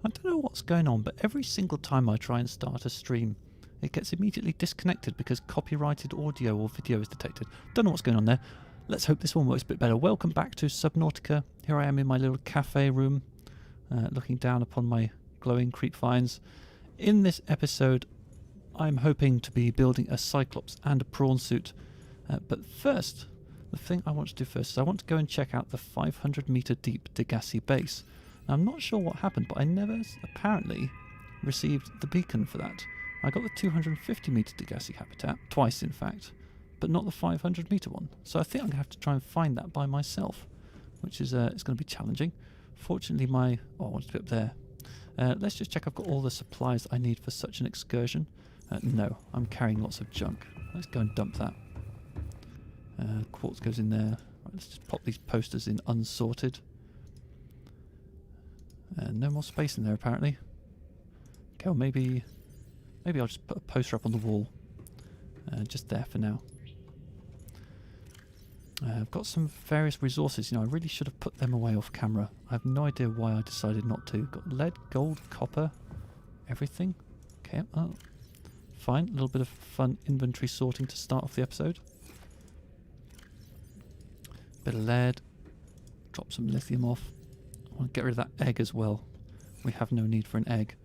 I don't know what's going on, but every single time I try and start a stream, it gets immediately disconnected because copyrighted audio or video is detected. Don't know what's going on there. Let's hope this one works a bit better. Welcome back to Subnautica. Here I am in my little cafe room, looking down upon my glowing creep vines. In this episode, I'm hoping to be building a Cyclops and a Prawn Suit. But first, the thing I want to do first is I want to go and check out the 500 meter deep Degasi base. Now, I'm not sure what happened, but I never apparently received the beacon for that. I got the 250 meter Degasi habitat, twice in fact, but not the 500 meter one. So I think I'm going to have to try and find that by myself, which is it's going to be challenging. Fortunately, I want to be up there. Let's just check I've got all the supplies I need for such an excursion. No, I'm carrying lots of junk. Let's go and dump that. Quartz goes in there. Right, let's just pop these posters in unsorted. No more space in there apparently. Okay, well maybe I'll just put a poster up on the wall. Just there for now. I've got some various resources. I really should have put them away off camera. I have no idea why I decided not to. Got lead, gold, copper, everything. Okay, fine. A little bit of fun inventory sorting to start off the episode. Bit of lead. Drop some lithium off. I want to get rid of that egg as well. We have no need for an egg.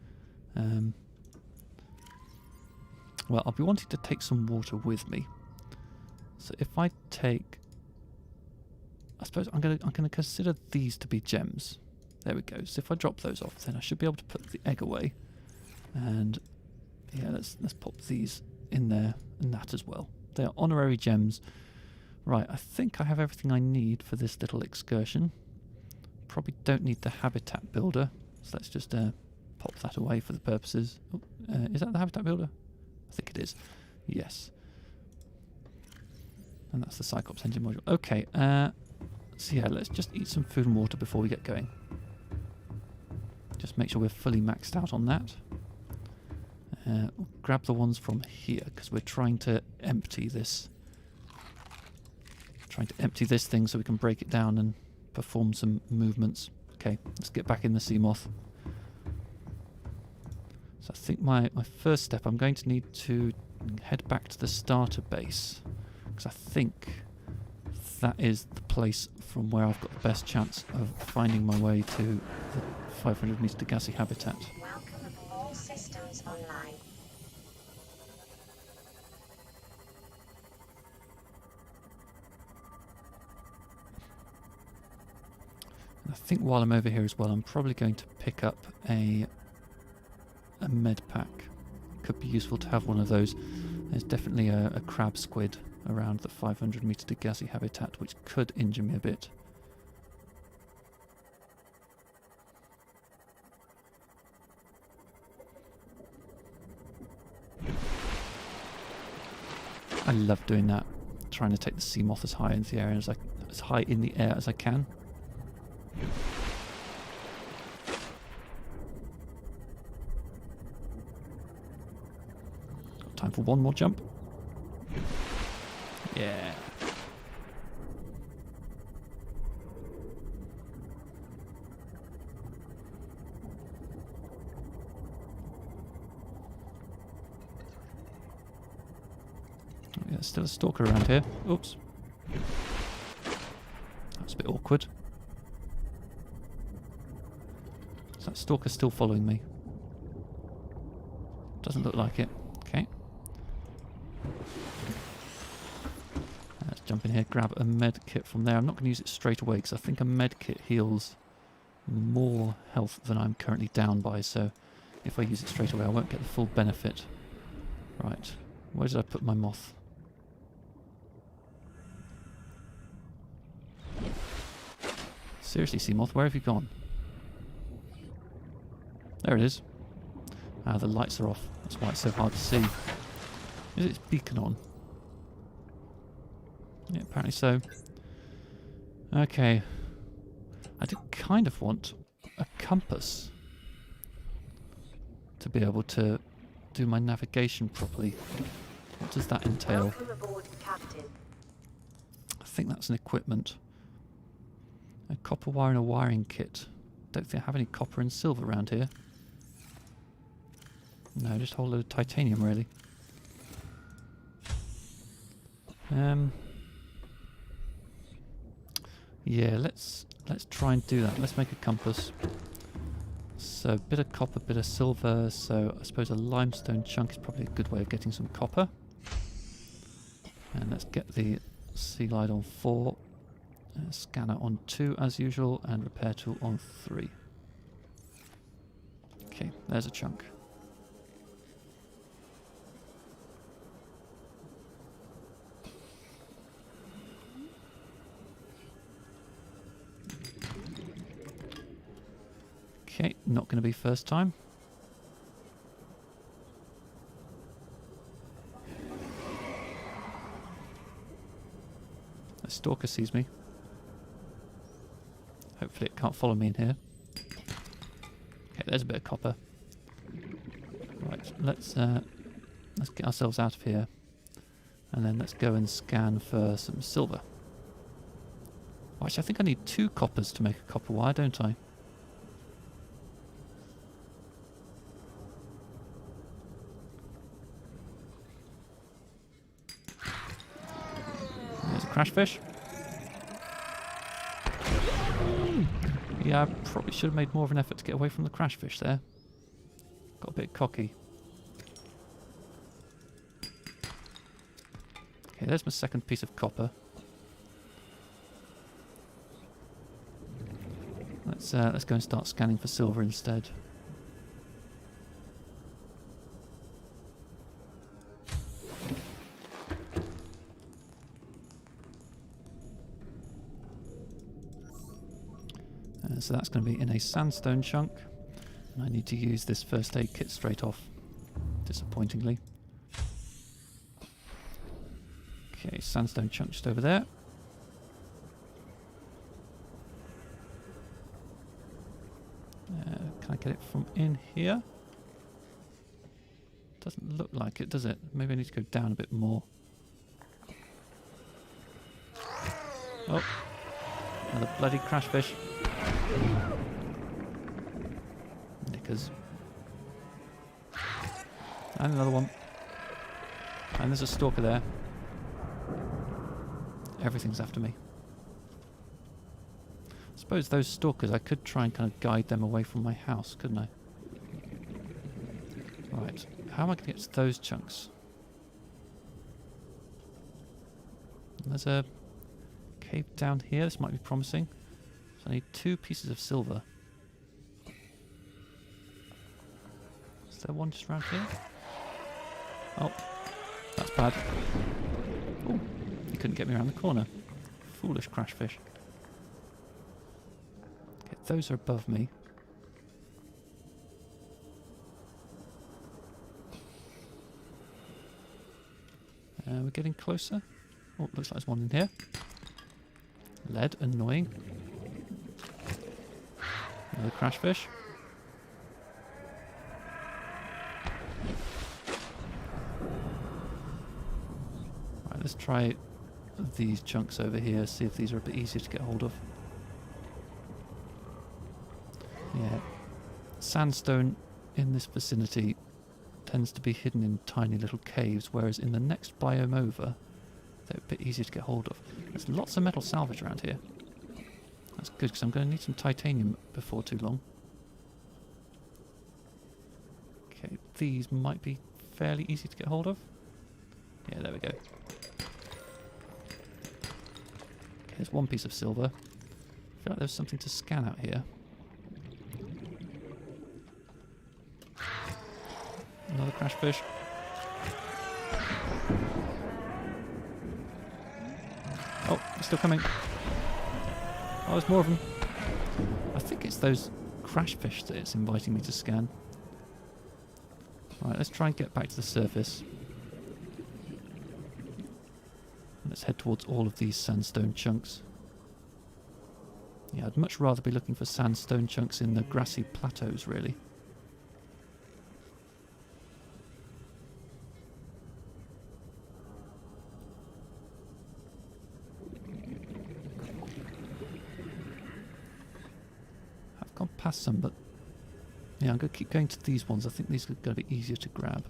Well, I'll be wanting to take some water with me. So if I take, I suppose I'm gonna consider these to be gems. There we go. So if I drop those off, then I should be able to put the egg away. And yeah, let's pop these in there and that as well. They are honorary gems. Right, I think I have everything I need for this little excursion. Probably don't need the habitat builder, so let's just pop that away for the purposes. Oh, is that the habitat builder? I think it is. Yes. And that's the Cyclops engine module. Okay, so yeah, let's just eat some food and water before we get going. Just make sure we're fully maxed out on that. We'll grab the ones from here, because we're trying to empty this. Trying to empty this thing so we can break it down and perform some movements. Okay, let's get back in the Seamoth. So I think my first step, I'm going to need to head back to the starter base, because I think that is the place from where I've got the best chance of finding my way to the 500 meter Degasi habitat. Welcome all systems online. And I think while I'm over here as well, I'm probably going to pick up a med pack. Could be useful to have one of those. There's definitely a crab squid around the 500 meter Degasi habitat, which could injure me a bit. I love doing that, trying to take the Seamoth as high in the air as high in the air as I can. Got time for one more jump. Yeah. Oh, yeah, still a stalker around here. Oops. That was a bit awkward. Is that stalker still following me? Doesn't look like it. Okay. Let's jump in here, grab a med kit from there. I'm not going to use it straight away because I think a med kit heals more health than I'm currently down by, so if I use it straight away I won't get the full benefit. Right, where did I put my moth? Seriously, Seamoth, where have you gone? There it is. Ah, the lights are off. That's why it's so hard to see. Is its beacon on? Yeah, apparently so. Okay. I did kind of want a compass to be able to do my navigation properly. What does that entail? Welcome aboard, Captain. I think that's an equipment. A copper wire and a wiring kit. Don't think I have any copper and silver around here. No, just a whole load of titanium, really. Yeah, let's try and do that. Let's make a compass. So, bit of copper, bit of silver. So, I suppose a limestone chunk is probably a good way of getting some copper. And let's get the sea light on 4, scanner on 2 as usual, and repair tool on 3. Okay, there's a chunk. Okay, not going to be first time. A stalker sees me. Hopefully it can't follow me in here. Okay, there's a bit of copper. Right, let's get ourselves out of here. And then let's go and scan for some silver. Oh, actually, I think I need 2 coppers to make a copper wire, don't I? There's a crashfish. Yeah, I probably should have made more of an effort to get away from the crashfish there. Got a bit cocky. Okay, there's my second piece of copper. Let's go and start scanning for silver instead. So that's going to be in a sandstone chunk, and I need to use this first aid kit straight off, disappointingly. Okay, sandstone chunk just over there. Can I get it from in here? Doesn't look like it, does it? Maybe I need to go down a bit more. Oh, another bloody crashfish. Knickers. And another one. And there's a stalker there. Everything's after me. I suppose those stalkers, I could try and kind of guide them away from my house, couldn't I? Right. How am I going to get to those chunks? There's a cave down here. This might be promising. So I need 2 pieces of silver. Is there one just around here? Oh, that's bad. Oh, he couldn't get me around the corner. Foolish crashfish. Okay, those are above me. We're getting closer. Oh, looks like there's one in here. Lead, annoying. Another crashfish. Right, let's try these chunks over here, see if these are a bit easier to get hold of. Yeah, sandstone in this vicinity tends to be hidden in tiny little caves, whereas in the next biome over, they're a bit easier to get hold of. There's lots of metal salvage around here. That's good, because I'm going to need some titanium before too long. Okay, these might be fairly easy to get hold of. Yeah, there we go. Okay, there's one piece of silver. I feel like there's something to scan out here. Another crashfish. Oh, they're still coming. Oh, there's more of them. I think it's those crashfish that it's inviting me to scan. Right, let's try and get back to the surface. Let's head towards all of these sandstone chunks. Yeah, I'd much rather be looking for sandstone chunks in the grassy plateaus, really. I've gone past some, but Yeah, I'm going to keep going to these ones. I think these are going to be easier to grab.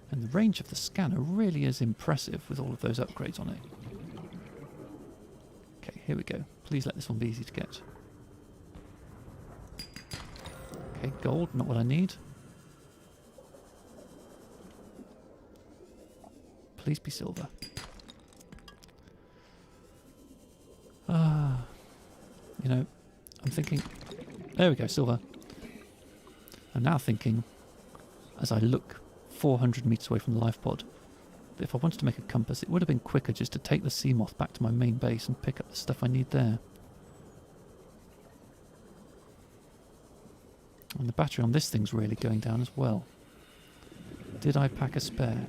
And the range of the scanner really is impressive with all of those upgrades on it. Okay, here we go. Please let this one be easy to get. Okay, gold, not what I need. Please be silver. You know, I'm thinking... There we go, silver. I'm now thinking, as I look 400 metres away from the lifepod, that if I wanted to make a compass, it would have been quicker just to take the Seamoth back to my main base and pick up the stuff I need there. And the battery on this thing's really going down as well. Did I pack a spare?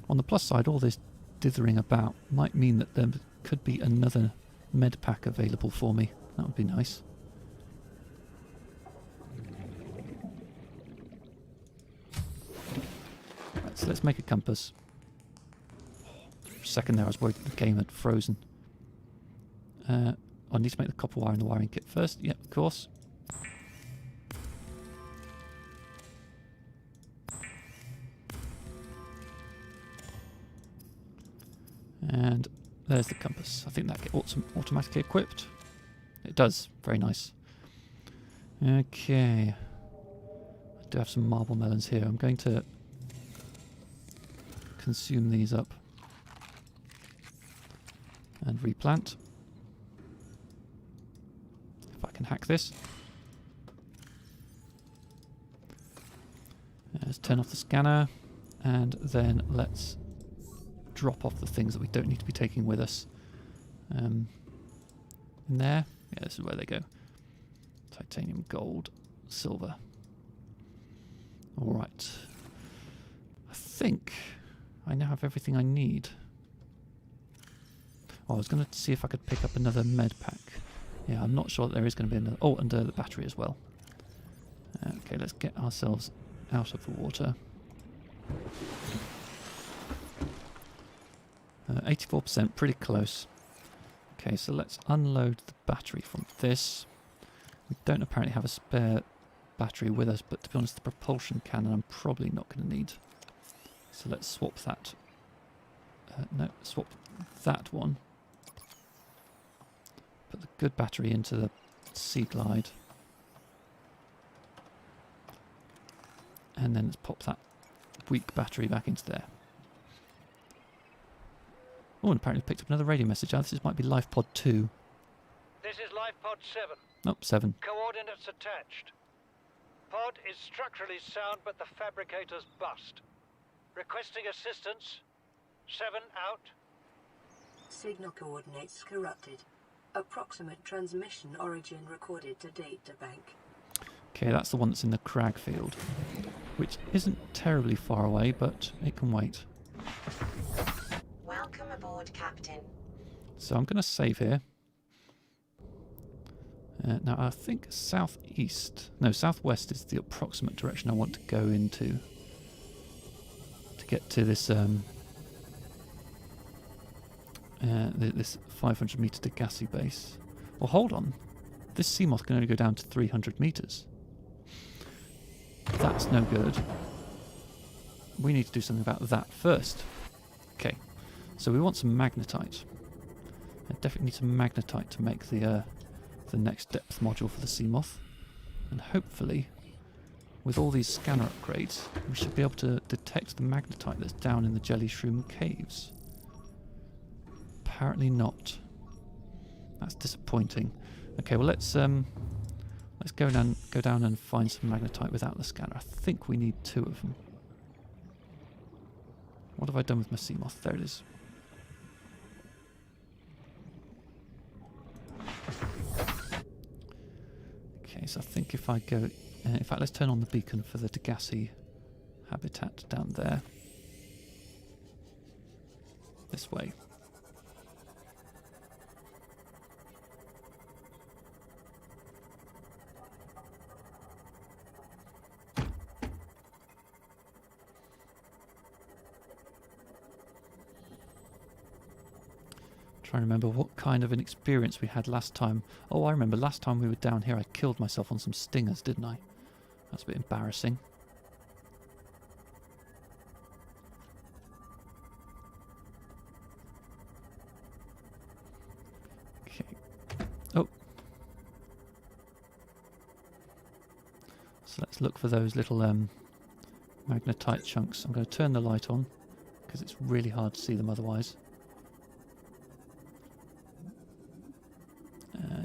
On the plus side, all this dithering about might mean that there could be another med pack available for me. That would be nice. Right, so let's make a compass. For a second there I was worried that the game had frozen. I need to make the copper wire in the wiring kit first. Yep, of course. And there's the compass. I think that gets automatically equipped. It does. Very nice. Okay. I do have some marble melons here. I'm going to consume these up and replant. If I can hack this. Let's turn off the scanner, and then let's drop off the things that we don't need to be taking with us. In there. Yeah, this is where they go. Titanium, gold, silver. Alright. I think I now have everything I need. Oh, I was going to see if I could pick up another med pack. Yeah, I'm not sure that there is going to be another... Oh, and the battery as well. Okay, let's get ourselves out of the water. 84%, pretty close. Okay, so let's unload the battery from this. We don't apparently have a spare battery with us, but to be honest, the propulsion cannon I'm probably not going to need. So let's swap that. No, swap that one. Put the good battery into the Sea Glide. And then let's pop that weak battery back into there. Oh, and apparently picked up another radio message. This might be lifepod 2. This is lifepod 7. Nope, 7. Coordinates attached. Pod is structurally sound, but the fabricator's bust. Requesting assistance. 7 out. Signal coordinates corrupted. Approximate transmission origin recorded to data bank. Okay, that's the one that's in the crag field, which isn't terribly far away, but it can wait. Welcome aboard, Captain. So I'm going to save here. Now I think southwest is the approximate direction I want to go into to get to this this 500 meter Degasi base. Well, hold on, this Seamoth can only go down to 300 meters. That's no good. We need to do something about that first. Okay, so we want some magnetite. I definitely need some magnetite to make the next depth module for the Seamoth. And hopefully, with all these scanner upgrades, we should be able to detect the magnetite that's down in the jelly shroom caves. Apparently not. That's disappointing. Okay, well let's go down and find some magnetite without the scanner. I think we need 2 of them. What have I done with my Seamoth? There it is. Okay, so I think if I go... in fact, let's turn on the beacon for the Degasi habitat down there. This way. Trying to remember what kind of an experience we had last time. Oh, I remember last time we were down here I killed myself on some stingers, didn't I? That's a bit embarrassing. Okay. Oh. So let's look for those little magnetite chunks. I'm going to turn the light on because it's really hard to see them otherwise.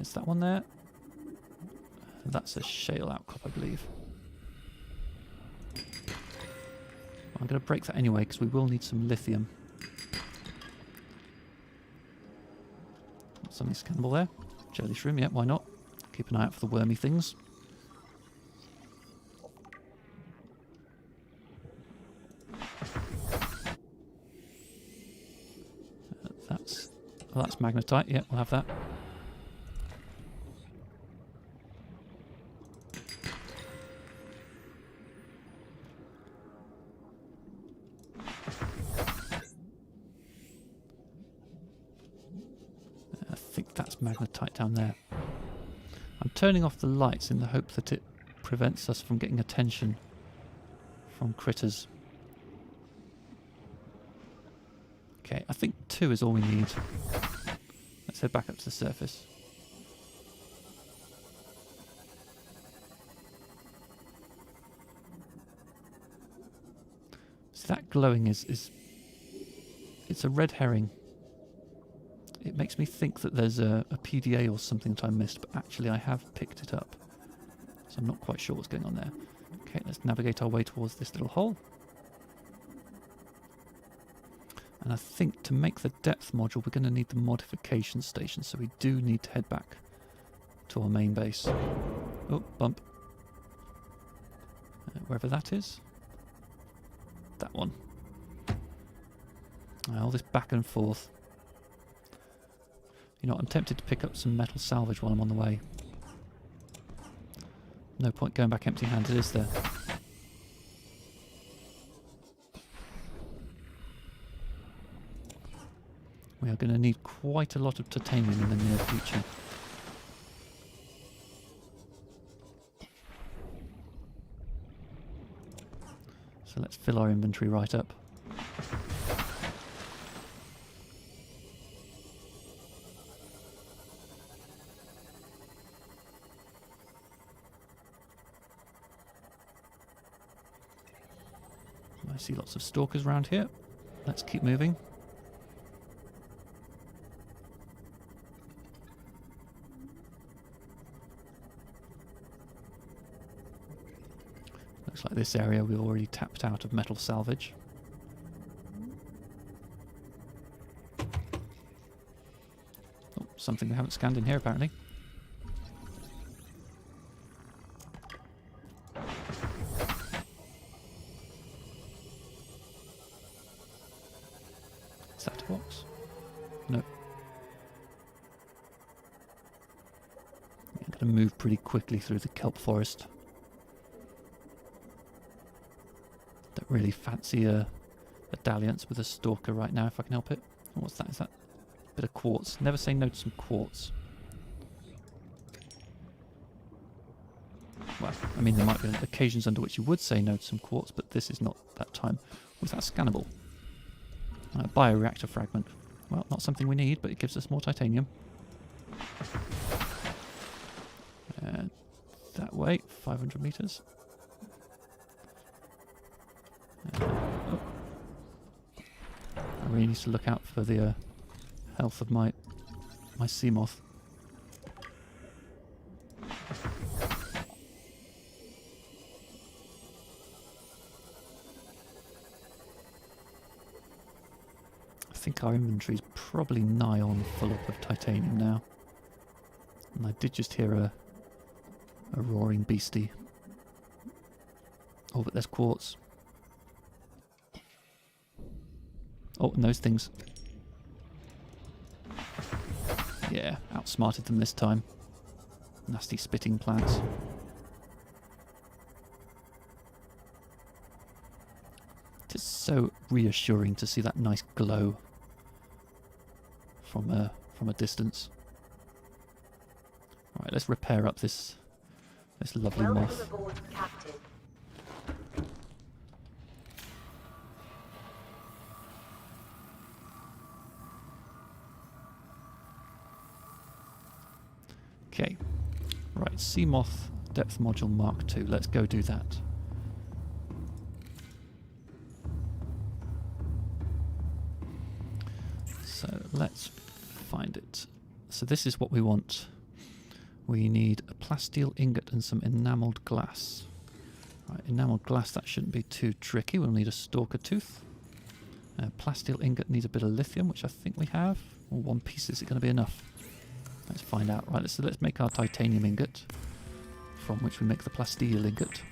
Is that one there? That's a shale outcrop, I believe. I'm going to break that anyway because we will need some lithium. Something scannable there. Jelly shroom, yeah, why not? Keep an eye out for the wormy things. That's magnetite, yeah, we'll have that. I think that's magnetite down there. I'm turning off the lights in the hope that it prevents us from getting attention from critters. Okay, I think 2 is all we need. Let's head back up to the surface. So that glowing is it's a red herring. It makes me think that there's a PDA or something that I missed, but actually I have picked it up. So I'm not quite sure what's going on there. Okay, let's navigate our way towards this little hole. And I think to make the depth module, we're going to need the modification station, so we do need to head back to our main base. Oh, bump. Wherever that is. That one. All this back and forth. You know, I'm tempted to pick up some metal salvage while I'm on the way. No point going back empty-handed, is there? We are going to need quite a lot of titanium in the near future. So let's fill our inventory right up. I see lots of stalkers around here. Let's keep moving. Looks like this area we've already tapped out of metal salvage. Oh, something we haven't scanned in here apparently. Is that a box? No. I'm going to move pretty quickly through the kelp forest. Don't really fancy a dalliance with a stalker right now if I can help it. Oh, what's that? Is that a bit of quartz? Never say no to some quartz. Well, I mean there might be occasions under which you would say no to some quartz, but this is not that time. Was that scannable? Bioreactor fragment. Well, not something we need, but it gives us more titanium. That way, 500 meters. Oh. I really need to look out for the health of my Seamoth. I think our inventory is probably nigh on full up of titanium now. And I did just hear a roaring beastie. Oh, but there's quartz. Oh, and those things. Yeah, outsmarted them this time. Nasty spitting plants. It is so reassuring to see that nice glow from a distance. All right, let's repair up this lovely Welcome moth. aboard, Captain. Okay, right, Seamoth depth module Mark II. Let's go do that. So let's find it. So this is what we want. We need a plasteel ingot and some enamelled glass. Right, enamelled glass, that shouldn't be too tricky. We'll need a stalker tooth. Plasteel ingot needs a bit of lithium, which I think we have. Or one piece, is it going to be enough? Let's find out. Right, so let's make our titanium ingot, from which we make the plasteel ingot.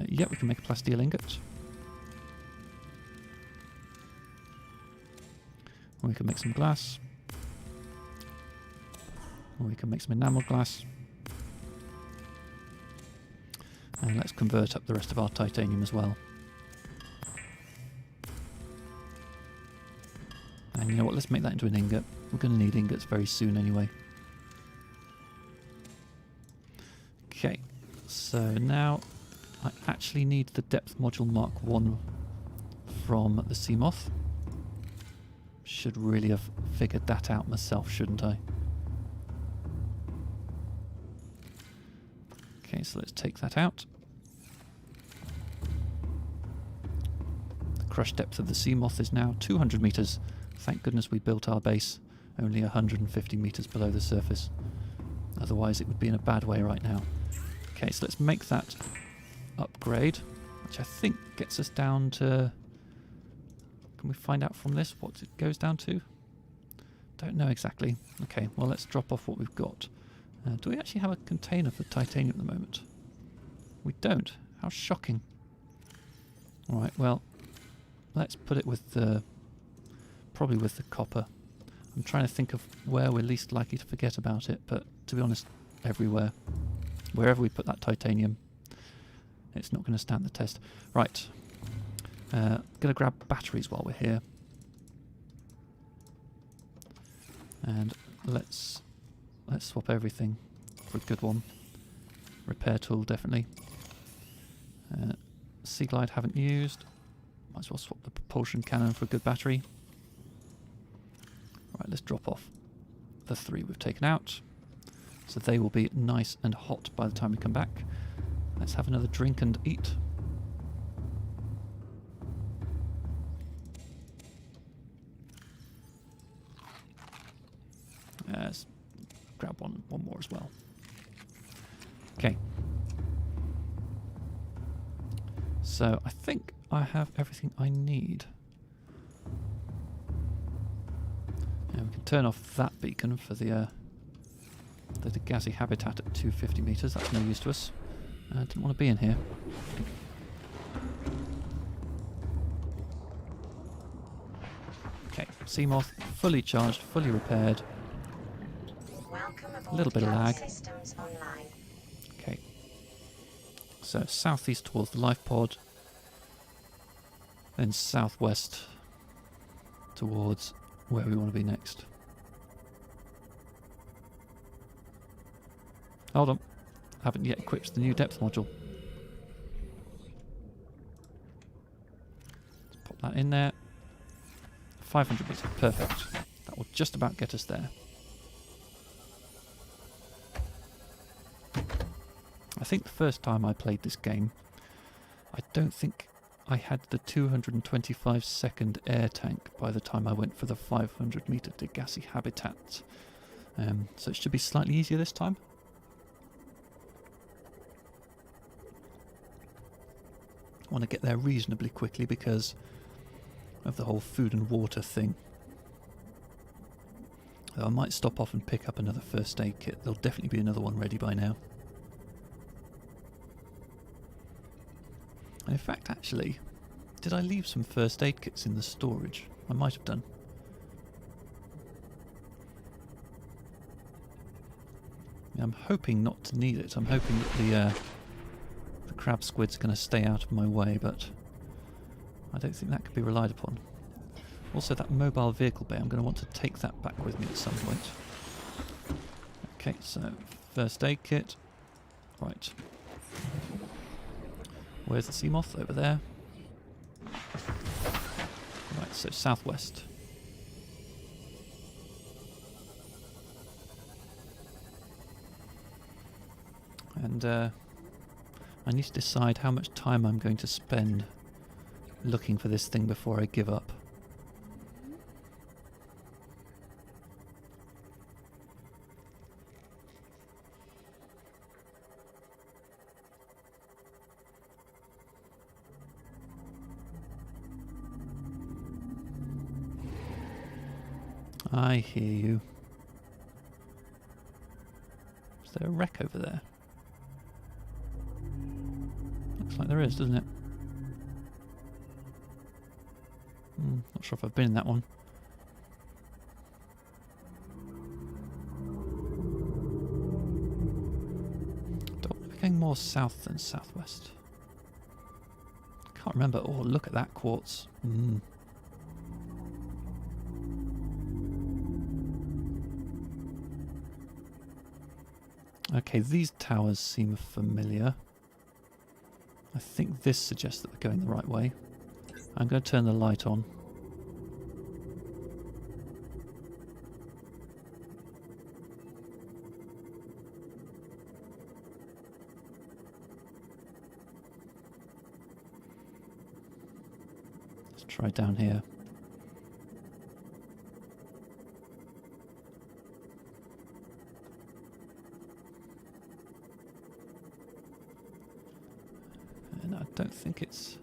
Yeah, we can make a plasteel ingot. We can make some glass. Or we can make some enamel glass. And let's convert up the rest of our titanium as well. And you know what, let's make that into an ingot. We're going to need ingots very soon anyway. Okay, so now I actually need the depth module Mark I from the Seamoth. Should really have figured that out myself, shouldn't I? Okay, so let's take that out. The crush depth of the Seamoth is now 200 meters. Thank goodness we built our base only 150 meters below the surface. Otherwise it would be in a bad way right now. Okay, so let's make that upgrade, which I think gets us down to... Can we find out from this what it goes down to? Don't know exactly. Okay, well let's drop off what we've got. Do we actually have a container for titanium at the moment? We don't. How shocking. Alright, well, let's put it with the... probably with the copper. I'm trying to think of where we're least likely to forget about it, but to be honest, everywhere. Wherever we put that titanium, it's not going to stand the test. Right. Going to grab batteries while we're here. And let's swap everything for a good one. Repair tool, definitely. Sea Glide haven't used. Might as well swap the propulsion cannon for a good battery. Right, let's drop off the 3 we've taken out. So they will be nice and hot by the time we come back. Let's have another drink and eat. Let's grab one more as well. Okay. So I think I have everything I need. And we can turn off that beacon for the Degasi habitat at 250 meters. That's no use to us. Didn't want to be in here. Okay, Seamoth fully charged, fully repaired. A little bit of lag. Okay. So southeast towards the lifepod, then southwest towards where we want to be next. Hold on. Haven't yet equipped the new depth module. Let's pop that in there. 500 meters. Perfect. That will just about get us there. I think the first time I played this game, I don't think I had the 225 second air tank by the time I went for the 500 meter Degasi habitat. So it should be slightly easier this time. I want to get there reasonably quickly because of the whole food and water thing. Though I might stop off and pick up another first aid kit. There'll definitely be another one ready by now. And in fact, actually, did I leave some first aid kits in the storage? I might have done. I'm hoping not to need it. I'm hoping that crab squid's going to stay out of my way, but I don't think that could be relied upon. Also, that mobile vehicle bay, I'm going to want to take that back with me at some point. Okay, so first aid kit. Right. Where's the Seamoth? Over there. Right, so southwest. And I need to decide how much time I'm going to spend looking for this thing before I give up. I hear you. Is there a wreck over there? Looks like there is, doesn't it? Not sure if I've been in that one. Don't want to be going more south than southwest. Can't remember. Oh, look at that quartz. Okay, these towers seem familiar. I think this suggests that we're going the right way. I'm going to turn the light on. Let's try down here. And I don't think it's...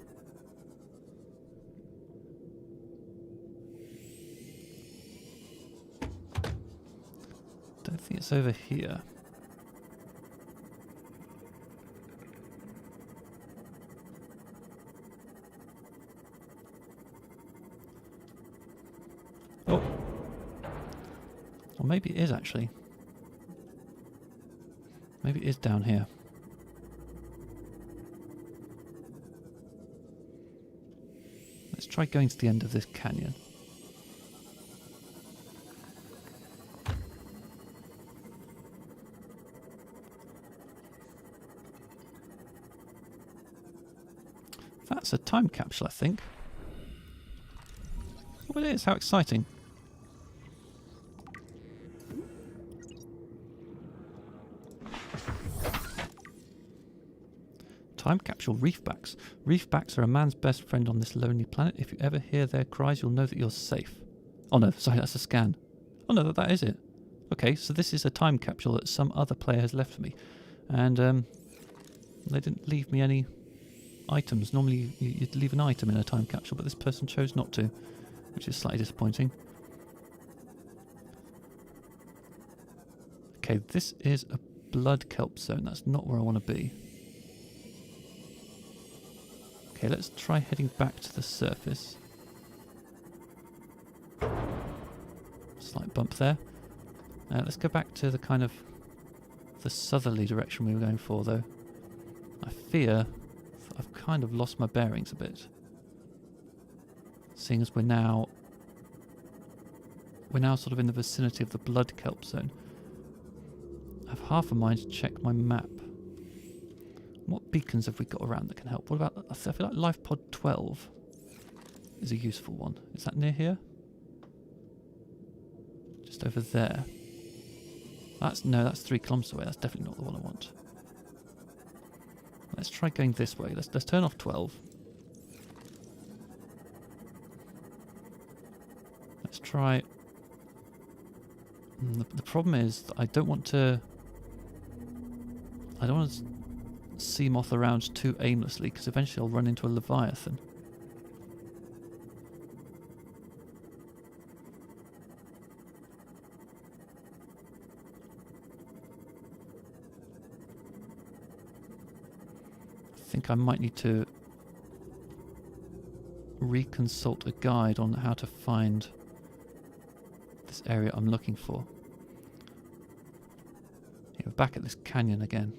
don't think it's over here. Oh! Or maybe it is actually. Maybe it is down here. Let's try going to the end of this canyon. That's a time capsule, I think. Oh, it is. How exciting. Time capsule reefbacks. Reefbacks are a man's best friend on this lonely planet. If you ever hear their cries, you'll know that you're safe. Oh no, sorry, that's a scan. Oh no, that is it. Okay, so this is a time capsule that some other player has left for me. And they didn't leave me any items. Normally you'd leave an item in a time capsule, but this person chose not to, which is slightly disappointing. Okay, this is a Blood Kelp Zone. That's not where I want to be. Okay, let's try heading back to the surface. Slight bump there. Let's go back to the kind of the southerly direction we were going for, though. I fear I've kind of lost my bearings a bit, seeing as we're now sort of in the vicinity of the Blood Kelp Zone. I have half a mind to check my map. What beacons have we got around that can help? What about, I feel like lifepod 12 is a useful one. Is that near here? Just over there. That's 3 kilometers away. That's definitely not the one I want. Let's try going this way. Let's turn off 12. Let's try... The problem is that I don't want to Seamoth around too aimlessly, because eventually I'll run into a Leviathan. I think I might need to reconsult a guide on how to find this area I'm looking for. Yeah, we're back at this canyon again.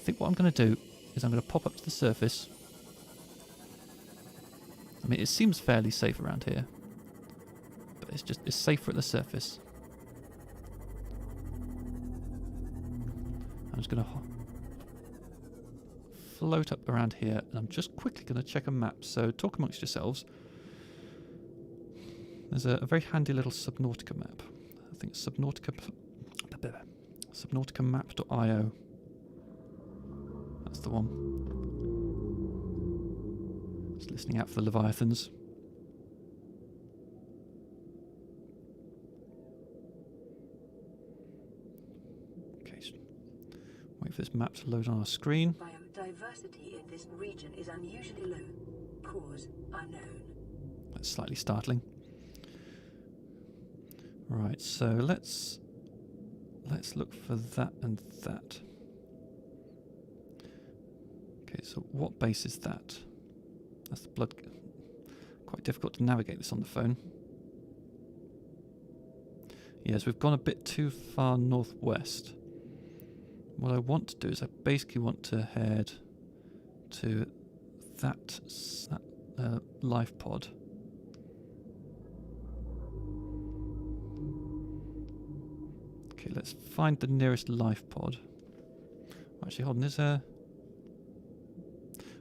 think what I'm going to do is I'm going to pop up to the surface. I mean, it seems fairly safe around here, but it's safer at the surface. I'm just going to float up around here, and I'm just quickly going to check a map. So talk amongst yourselves. There's a very handy little Subnautica map. I think it's Subnautica.map.io. That's the one. Just listening out for the Leviathans. Okay, so wait for this map to load on our screen. Biodiversity in this region is unusually low. Cause unknown. That's slightly startling. Right, so let's look for that and that. Okay, so what base is that? That's the blood. Quite difficult to navigate this on the phone. Yes, we've gone a bit too far northwest. What I want to do is I basically want to head to that lifepod. Okay, let's find the nearest lifepod. Actually, hold on, there's a...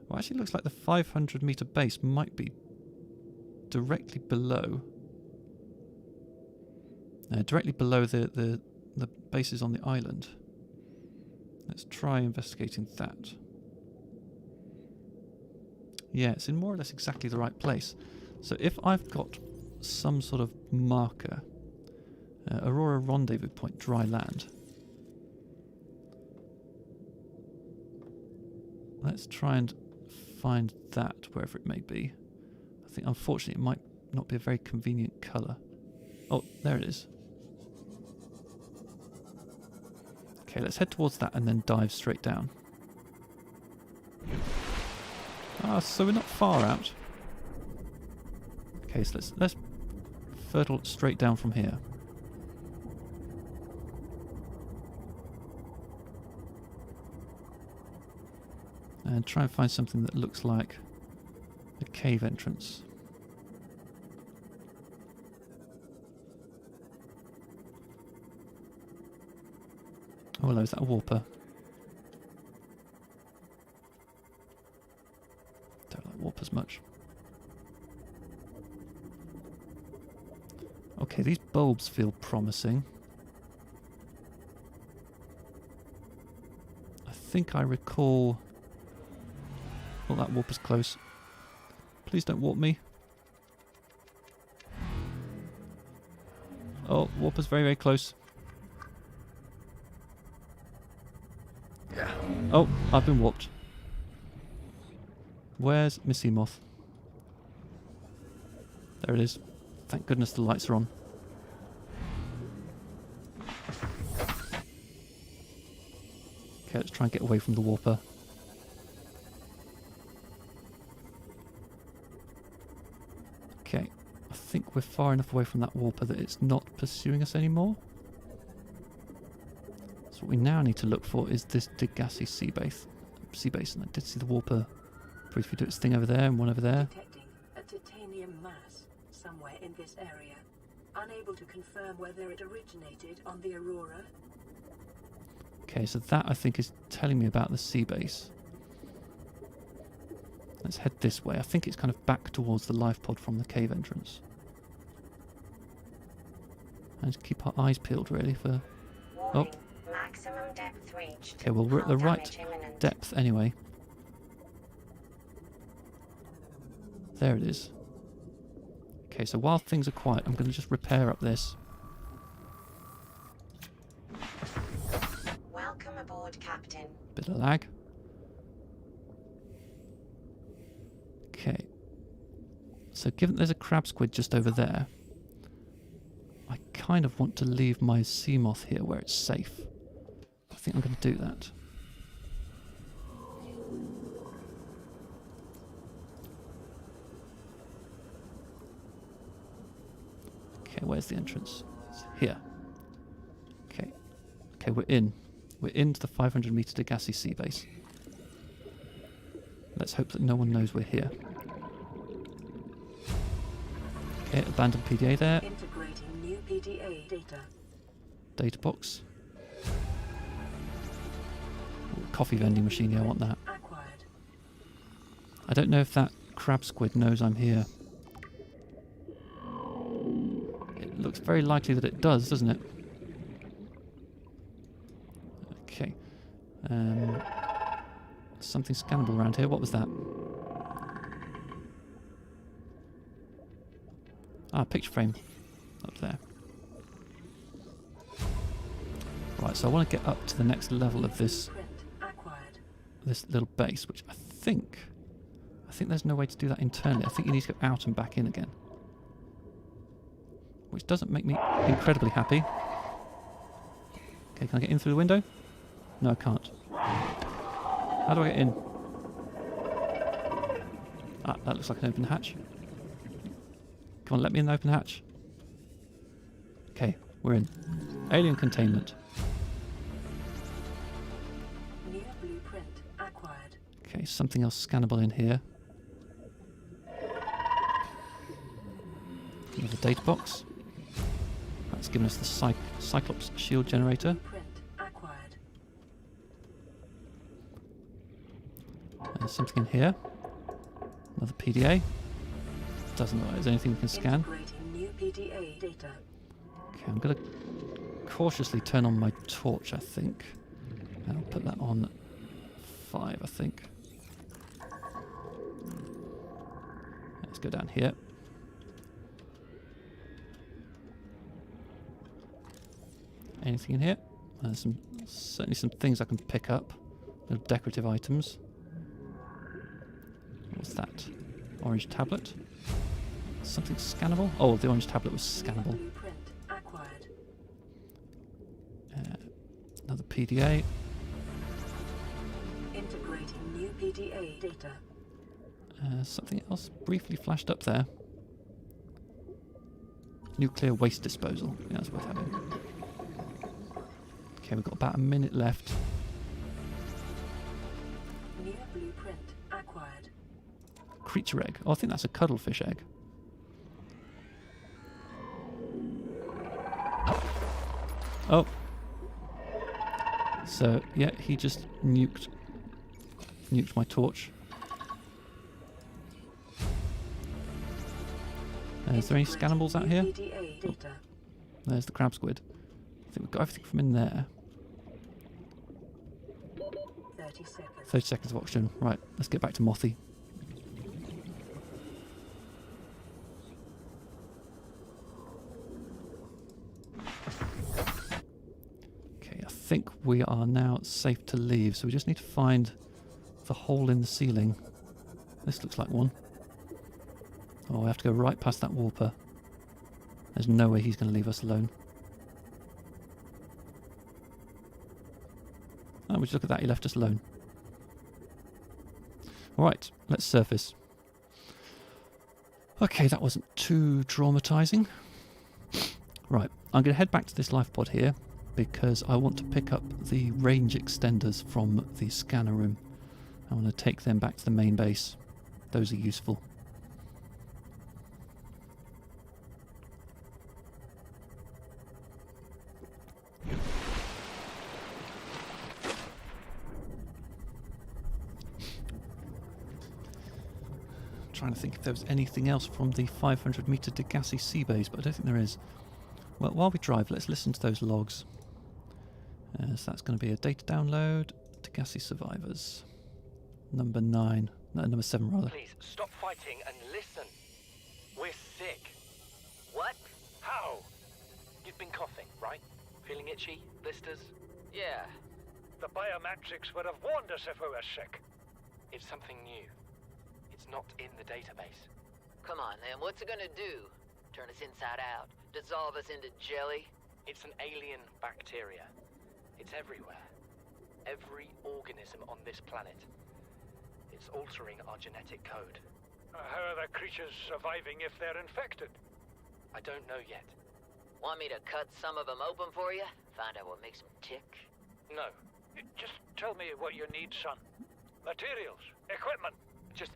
Well, actually, it looks like the 500-meter base might be directly below. Directly below the bases on the island. Let's try investigating that. Yeah, it's in more or less exactly the right place. So if I've got some sort of marker, Aurora Rendezvous Point, dry land. Let's try and find that wherever it may be. I think unfortunately it might not be a very convenient colour. Oh, there it is. Okay, let's head towards that and then dive straight down. Ah, so we're not far out. Okay, so let's fertile straight down from here. And try and find something that looks like a cave entrance. Oh hello, is that a warper? Don't like warpers much. Okay, these bulbs feel promising. I think I recall... Oh, that warper's close. Please don't warp me. Oh, warper's very, very close. Oh, I've been warped. Where's my Seamoth? There it is. Thank goodness the lights are on. Okay, let's try and get away from the warper. Okay, I think we're far enough away from that warper that it's not pursuing us anymore. So what we now need to look for is this Degasi sea basin. I did see the warper briefly do its thing over there and one over there. Detecting a titanium mass somewhere in this area. Unable to confirm whether it originated on the Aurora. Okay, so that I think is telling me about the sea base. Let's head this way. I think it's kind of back towards the life pod from the cave entrance. And just keep our eyes peeled really for... Warning, maximum depth reached. Okay, well we're at the right depth anyway. There it is. Okay, so while things are quiet, I'm going to just repair up this. Welcome aboard, Captain. Bit of lag. Okay. So given there's a crab squid just over there, I kind of want to leave my Seamoth here where it's safe. I think I'm going to do that. Okay, where's the entrance? It's here. Okay. Okay, we're in. We're into the 500 metre Degasi sea base. Let's hope that no one knows we're here. Okay, abandoned PDA there. Integrating new PDA data. Data box. Ooh, coffee vending machine, yeah, I want that. Acquired. I don't know if that crab squid knows I'm here. It looks very likely that it does, doesn't it? Okay. Something scannable around here. What was that? Ah, picture frame. Up there. Right, so I want to get up to the next level of this little base, which I think there's no way to do that internally. I think you need to go out and back in again. Which doesn't make me incredibly happy. Okay, can I get in through the window? No, I can't. How do I get in? Ah, that looks like an open hatch. Come on, let me in the open hatch. Okay, we're in. Alien containment. New blueprint acquired. Okay, something else scannable in here. Another data box. That's given us the Cyclops shield generator. Blueprint acquired. There's something in here. Another PDA. Doesn't look like there's anything we can scan. Integrating new PDA data. Okay, I'm going to cautiously turn on my torch, I think. And I'll put that on 5, I think. Let's go down here. Anything in here? There's certainly some things I can pick up. Little decorative items. What's that? Orange tablet. Something scannable? Oh, the orange tablet was scannable. Blueprint acquired. Another PDA. Integrating new PDA data. Something else briefly flashed up there. Nuclear waste disposal. Yeah, that's worth having. Okay, we've got about a minute left. New blueprint acquired. Creature egg. Oh, I think that's a cuttlefish egg. Oh. So, yeah, he just nuked my torch. Is there any scannables out here? PDA data. There's the crab squid. I think we've got everything from in there. 30 seconds. 30 seconds of oxygen. Right, let's get back to Mothy. Okay, I think we are now safe to leave, so we just need to find the hole in the ceiling. This looks like one. Oh, we have to go right past that warper. There's no way he's going to leave us alone. Oh, we just look at that, he left us alone. Alright, let's surface. Okay, that wasn't too traumatizing. Right, I'm going to head back to this lifepod here because I want to pick up the range extenders from the scanner room. I want to take them back to the main base. Those are useful. Trying to think if there was anything else from the 500 metre Degasi sea base, but I don't think there is. Well, while we drive, let's listen to those logs. So that's going to be a data download. Degasi survivors. Number 9. No, number 7 rather. Please, stop fighting and listen. We're sick. What? How? You've been coughing, right? Feeling itchy? Blisters? Yeah. The biometrics would have warned us if we were sick. It's something new. It's not in the database. Come on, then. What's it gonna do? Turn us inside out? Dissolve us into jelly? It's an alien bacteria. It's everywhere. Every organism on this planet. It's altering our genetic code. How are the creatures surviving if they're infected? I don't know yet. Want me to cut some of them open for you? Find out what makes them tick? No. Just tell me what you need, son. Materials, equipment. Just...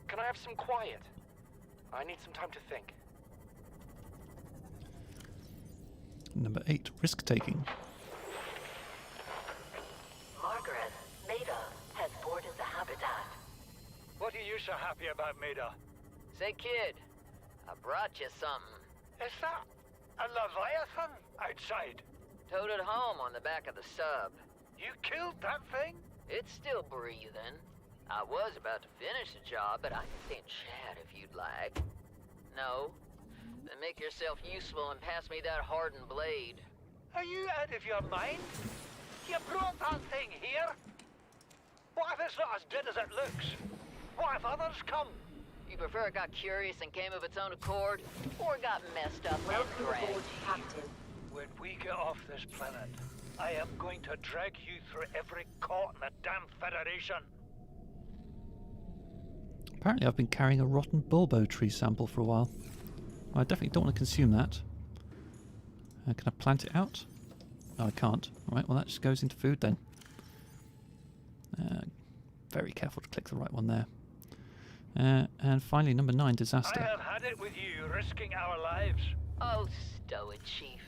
Can I have some quiet? I need some time to think. Number 8, risk-taking. Margaret, Maida has boarded the habitat. What are you so happy about, Maida? Say, kid, I brought you something. Is that a Leviathan outside? Towed it home on the back of the sub. You killed that thing? It's still breathing. I was about to finish the job, but I can stay and chat if you'd like. No? Then make yourself useful and pass me that hardened blade. Are you out of your mind? You brought that thing here? What if it's not as dead as it looks? What if others come? You prefer it got curious and came of its own accord, or got messed up and Welcome dragged? aboard, Captain. When we get off this planet, I am going to drag you through every court in the damn Federation. Apparently I've been carrying a rotten bulbo tree sample for a while. I definitely don't want to consume that. Can I plant it out? No, I can't. Alright, well that just goes into food then. Very careful to click the right one there. And finally, number 9, disaster. I have had it with you, risking our lives. Oh, stow it, Chief.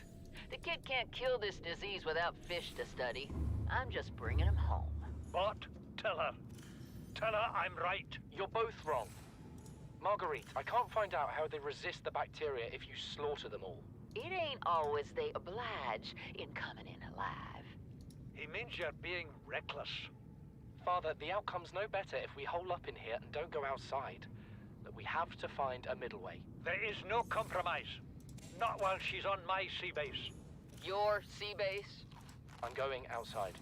The kid can't kill this disease without fish to study. I'm just bringing him home. What? Tell her. Tell her I'm right. You're both wrong. Marguerite, I can't find out how they resist the bacteria if you slaughter them all. It ain't always they oblige in coming in alive. He means you're being reckless. Father, the outcome's no better if we hole up in here and don't go outside. But we have to find a middle way. There is no compromise. Not while she's on my sea base. Your sea base? I'm going outside.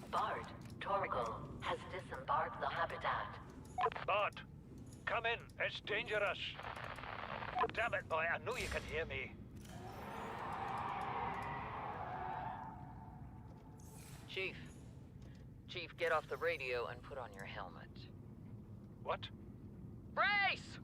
Bard, Torgal has disembarked the habitat. Bart, come in. It's dangerous. Damn it, boy. I know you can hear me. Chief, get off the radio and put on your helmet. What? Brace!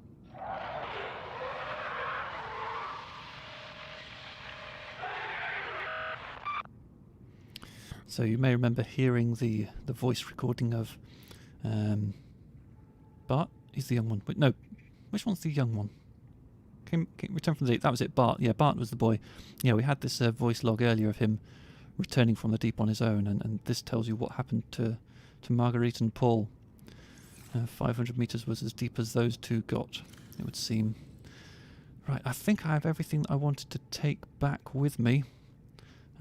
So you may remember hearing the voice recording of Bart. He's the young one. Wait, no, which one's the young one? Return from the deep. That was it. Bart. Yeah, Bart was the boy. Yeah, we had this voice log earlier of him returning from the deep on his own, and this tells you what happened to Marguerite and Paul. 500 meters was as deep as those two got, it would seem. Right, I think I have everything I wanted to take back with me.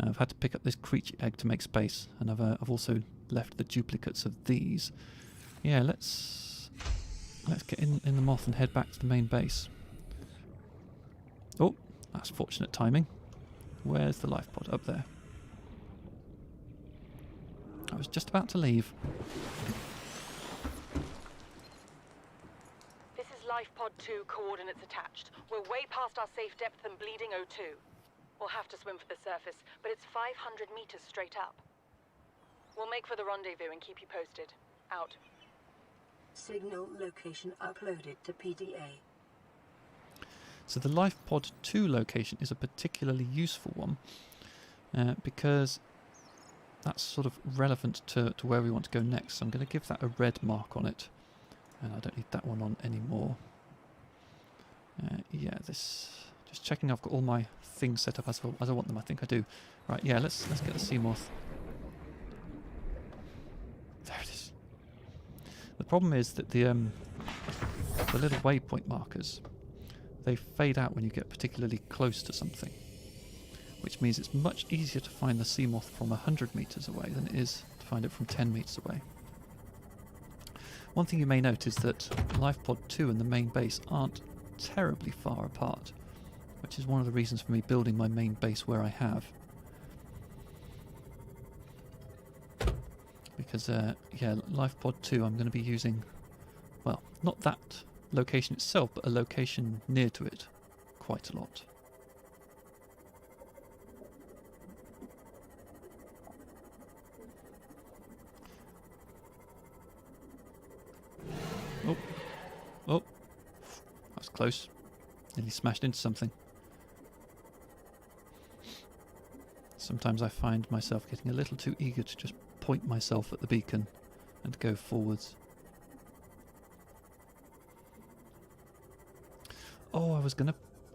I've had to pick up this creature egg to make space, and I've also left the duplicates of these. Yeah, let's get in the moth and head back to the main base. Oh, that's fortunate timing. Where's the life pod? Up there. I was just about to leave. This is lifepod 2, coordinates attached. We're way past our safe depth and bleeding O2. We'll have to swim for the surface, but it's 500 meters straight up. We'll make for the rendezvous and keep you posted. Out. Signal location uploaded to PDA. So the lifepod 2 location is a particularly useful one because that's sort of relevant to where we want to go next. So I'm going to give that a red mark on it, and I don't need that one on anymore. Yeah, this. Just checking I've got all my things set up as I want them. I think I do. Right, yeah, let's get the Seamoth. There it is. The problem is that the little waypoint markers, they fade out when you get particularly close to something, which means it's much easier to find the Seamoth from 100 meters away than it is to find it from 10 meters away. One thing you may note is that lifepod 2 and the main base aren't terribly far apart, which is one of the reasons for me building my main base where I have. Because, yeah, lifepod 2 I'm going to be using, well, not that location itself, but a location near to it quite a lot. Oh, that was close. Nearly smashed into something. Sometimes I find myself getting a little too eager to just point myself at the beacon and go forwards. Oh, I was going to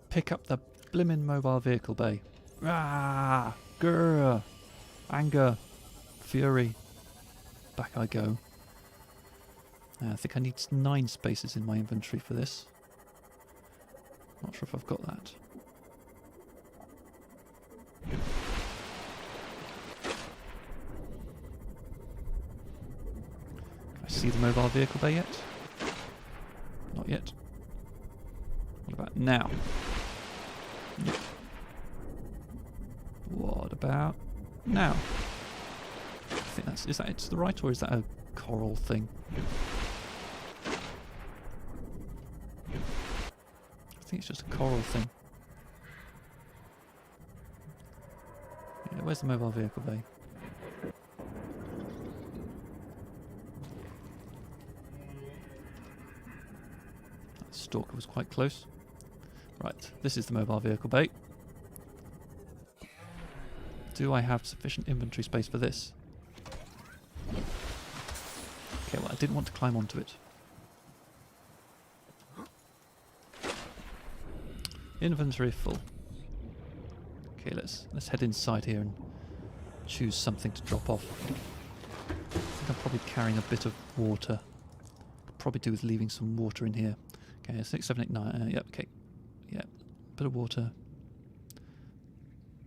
pick up the blimmin' mobile vehicle bay. Ah! Grr! Anger! Fury! Back I go. I think I need 9 spaces in my inventory for this. Not sure if I've got that. Can I see the mobile vehicle bay yet? Not yet. What about now? Nope. What about now? I think that's... Is that it to the right, or is that a coral thing? I think it's just a coral thing. Yeah, where's the mobile vehicle bay? That stalker was quite close. Right, this is the mobile vehicle bay. Do I have sufficient inventory space for this? Okay, well, I didn't want to climb onto it. Inventory full. Okay, let's head inside here and choose something to drop off. I think I'm probably carrying a bit of water. Could probably do with leaving some water in here. Okay, 6, 7, 8, 9. Yep, okay. Yep, bit of water.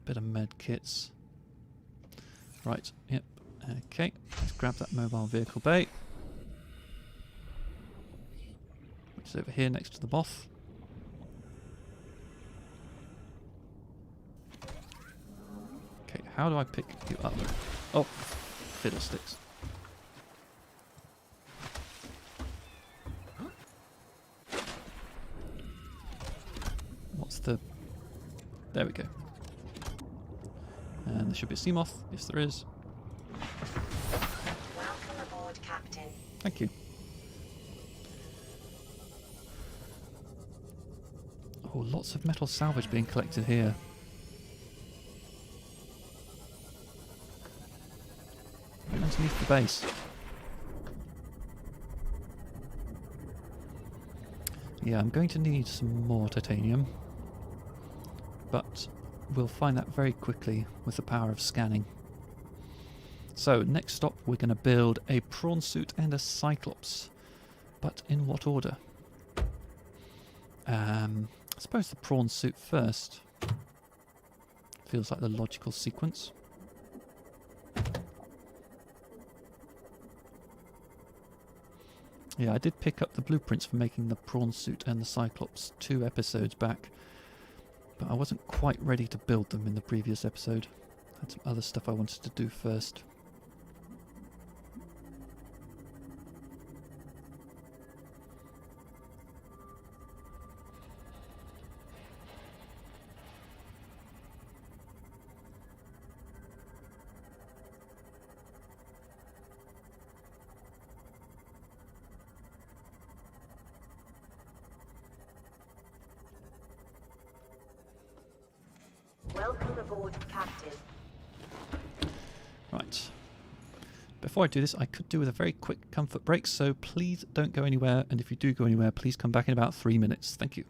Bit of med kits. Right, yep. Okay, let's grab that mobile vehicle bay. Which is over here next to the moth. Okay, how do I pick you up? Oh, fiddlesticks. What's the... There we go. And there should be a Seamoth. Yes, there is. Welcome aboard, Captain. Thank you. Oh, lots of metal salvage being collected here. Underneath the base. Yeah, I'm going to need some more titanium. But we'll find that very quickly with the power of scanning. So, next stop, we're going to build a prawn suit and a Cyclops. But in what order? I suppose the prawn suit first. Feels like the logical sequence. Yeah, I did pick up the blueprints for making the prawn suit and the Cyclops 2 episodes back. But I wasn't quite ready to build them in the previous episode. I had some other stuff I wanted to do first. Welcome aboard, Captain. Right. Before I do this, I could do with a very quick comfort break, so please don't go anywhere, and if you do go anywhere, please come back in about 3 minutes. Thank you.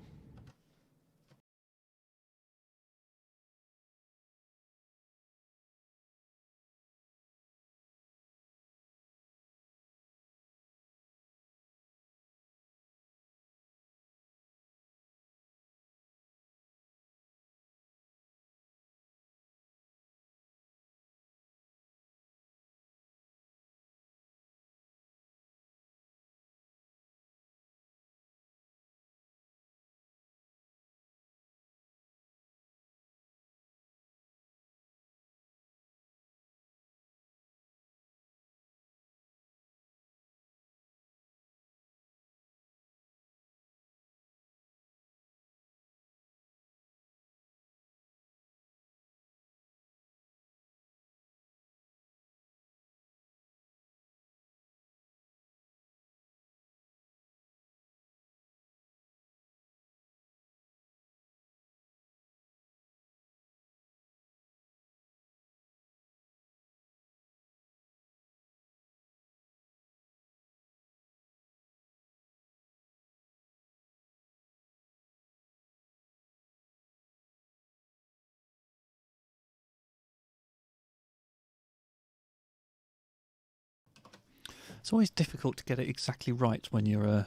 It's always difficult to get it exactly right when you're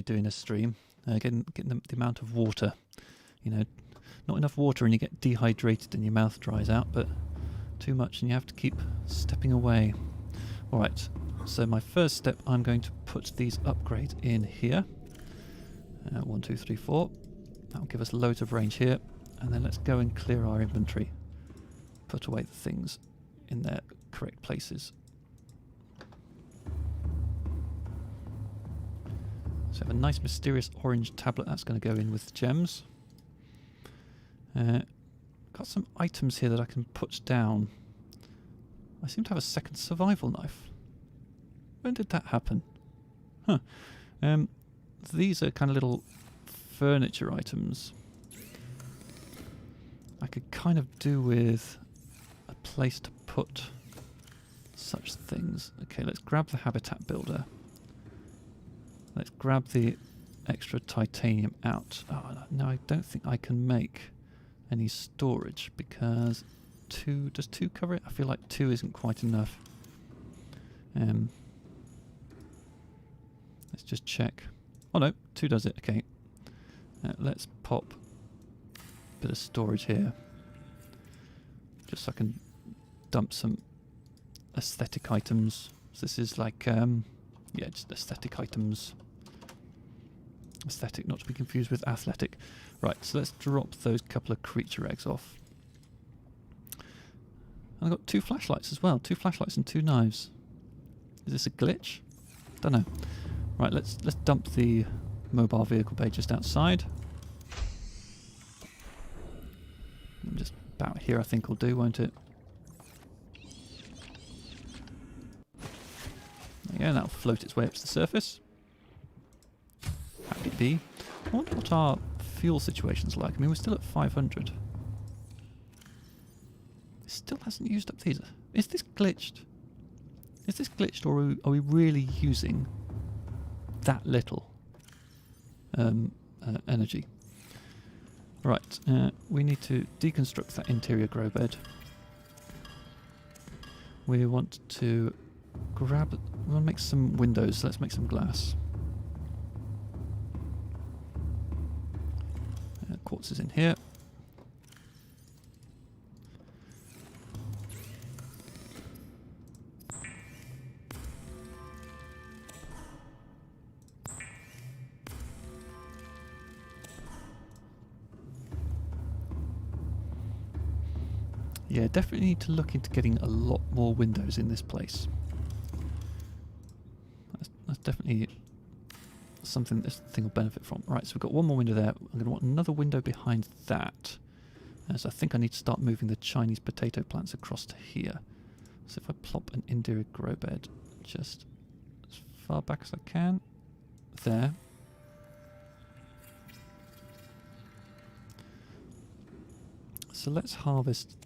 doing a stream. Getting the amount of water, you know, not enough water and you get dehydrated and your mouth dries out, but too much and you have to keep stepping away. Alright, so my first step, I'm going to put these upgrades in here. 1, 2, 3, 4. That'll give us loads of range here. And then let's go and clear our inventory. Put away the things in their correct places. So I have a nice mysterious orange tablet that's going to go in with gems. Got some items here that I can put down. I seem to have a second survival knife. When did that happen? Huh. These are kind of little furniture items. I could kind of do with a place to put such things. Okay, let's grab the habitat builder. Let's grab the extra titanium out. Oh, no, I don't think I can make any storage because 2... Does 2 cover it? I feel like 2 isn't quite enough. Let's just check. Oh no, 2 does it. Okay. Let's pop a bit of storage here. Just so I can dump some aesthetic items. So this is like, yeah, just aesthetic items. Aesthetic, not to be confused with athletic. Right, so let's drop those couple of creature eggs off. And I've got 2 flashlights as well. 2 flashlights and 2 knives. Is this a glitch? Don't know. Right, let's dump the mobile vehicle bay just outside. And just about here I think will do, won't it? There you go, that'll float its way up to the surface. Happy bee. I wonder what our fuel situation's like. I mean, we're still at 500. It still hasn't used up these. Is this glitched? Is this glitched, or are we really using that little energy? Right, we need to deconstruct that interior grow bed. We want to we want to make some windows, so let's make some glass. Quartz is in here. Yeah, definitely need to look into getting a lot more windows in this place. That's definitely something this thing will benefit from. Right, so we've got one more window there. I'm going to want another window behind that. So I think I need to start moving the Chinese potato plants across to here. So if I plop an interior grow bed just as far back as I can. There. So let's harvest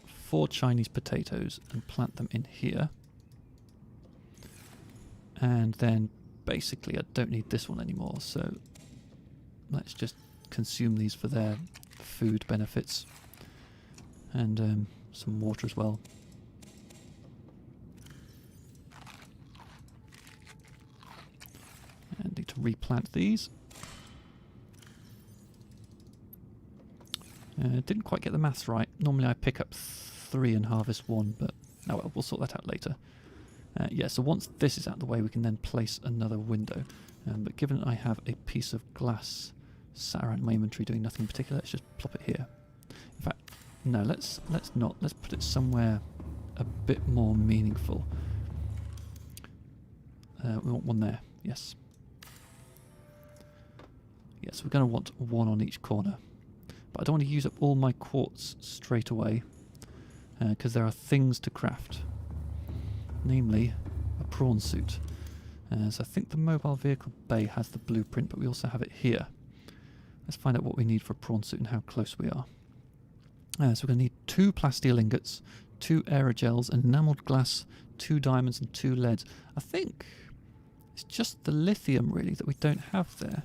4 Chinese potatoes and plant them in here. And then basically I don't need this one anymore, so let's just consume these for their food benefits. And some water as well. And need to replant these. Didn't quite get the maths right. Normally I pick up 3 and harvest 1, but oh well, we'll sort that out later. Yeah, so once this is out of the way, we can then place another window. But given I have a piece of glass sat around my inventory doing nothing in particular, let's just plop it here. In fact, no, let's not. Let's put it somewhere a bit more meaningful. We want one there. Yes. Yes, we're going to want 1 on each corner. But I don't want to use up all my quartz straight away, because there are things to craft. Namely, a prawn suit. So I think the mobile vehicle bay has the blueprint, but we also have it here. Let's find out what we need for a prawn suit and how close we are. So we're going to need 2 plasteel ingots, 2 aerogels, enamelled glass, 2 diamonds and 2 leads. I think it's just the lithium really that we don't have there.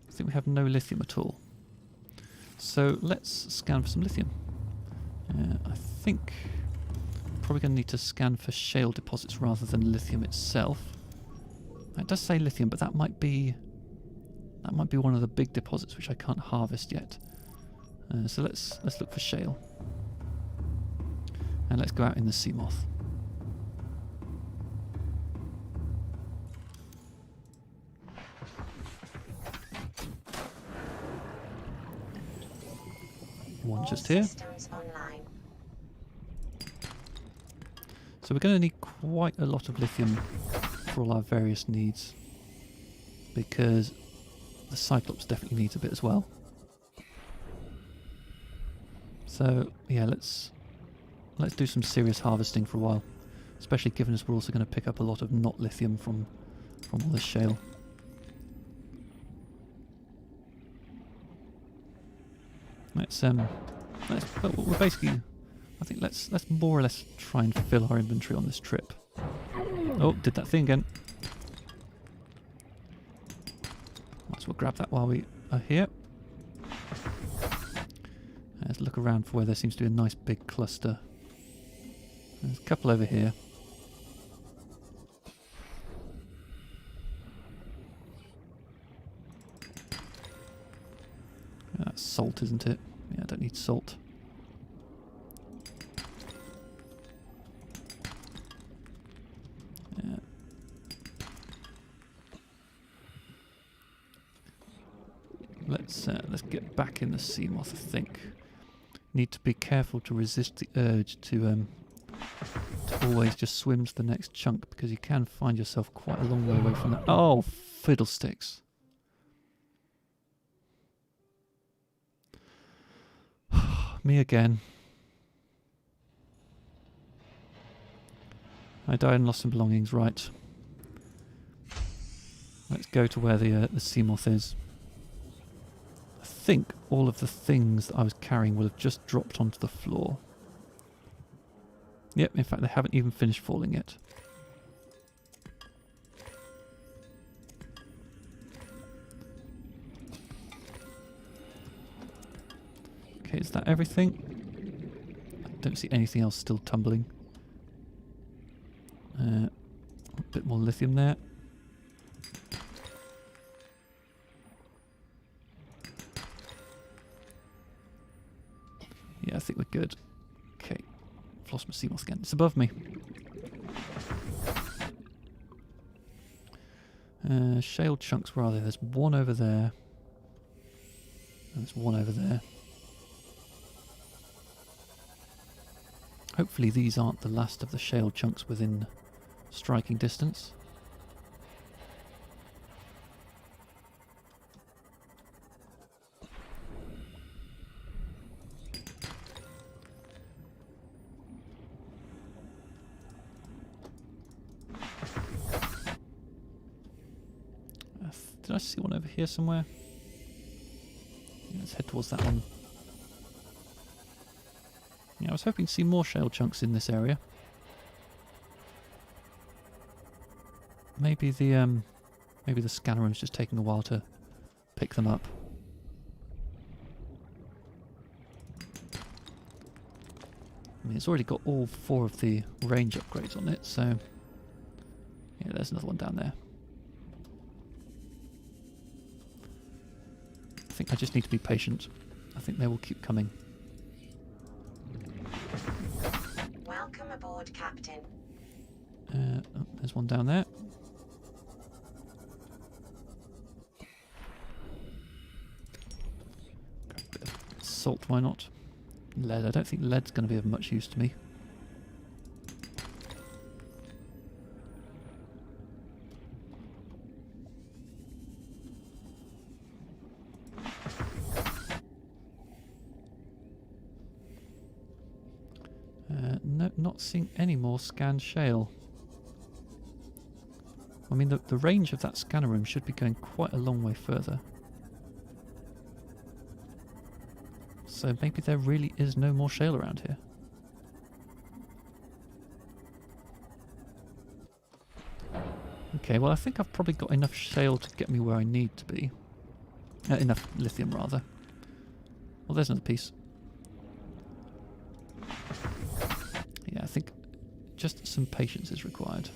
I think we have no lithium at all. So let's scan for some lithium. I think probably going to need to scan for shale deposits rather than lithium itself. It does say lithium, but that might be one of the big deposits which I can't harvest yet. So let's look for shale. And let's go out in the Seamoth. One just here. So we're going to need quite a lot of lithium for all our various needs, because the Cyclops definitely needs a bit as well. So yeah, let's do some serious harvesting for a while, especially given as we're also going to pick up a lot of not lithium from all this shale. We're basically, I think let's more or less try and fill our inventory on this trip. Oh, did that thing again. Might as well grab that while we are here. Let's look around for where there seems to be a nice big cluster. There's a couple over here. That's salt, isn't it? Yeah, I don't need salt. Yeah. Let's get back in the Seamoth, I think. Need to be careful to resist the urge to always just swim to the next chunk, because you can find yourself quite a long way away from that. Oh, fiddlesticks. Me again. I died and lost some belongings, right. Let's go to where the Seamoth is. I think all of the things that I was carrying will have just dropped onto the floor. Yep, in fact they haven't even finished falling yet. Okay, is that everything? I don't see anything else still tumbling. A bit more lithium there. Yeah, I think we're good. Okay, I've lost my Seamoth again. It's above me. Shale chunks, where are they? There's one over there. And there's one over there. Hopefully these aren't the last of the shale chunks within striking distance. Did I see one over here somewhere? Yeah, let's head towards that one. Yeah, I was hoping to see more shale chunks in this area. Maybe the scanner room's just taking a while to pick them up. I mean, it's already got all 4 of the range upgrades on it, so yeah, there's another one down there. I think I just need to be patient. I think they will keep coming. Welcome aboard, Captain. Oh, there's one down there. Grab a bit of salt, why not? Lead, I don't think lead's going to be of much use to me. No, not seeing any more scanned shale. I mean, the range of that scanner room should be going quite a long way further. So maybe there really is no more shale around here. Okay, well I think I've probably got enough shale to get me where I need to be. Enough lithium, rather. Well, there's another piece. Yeah, I think just some patience is required.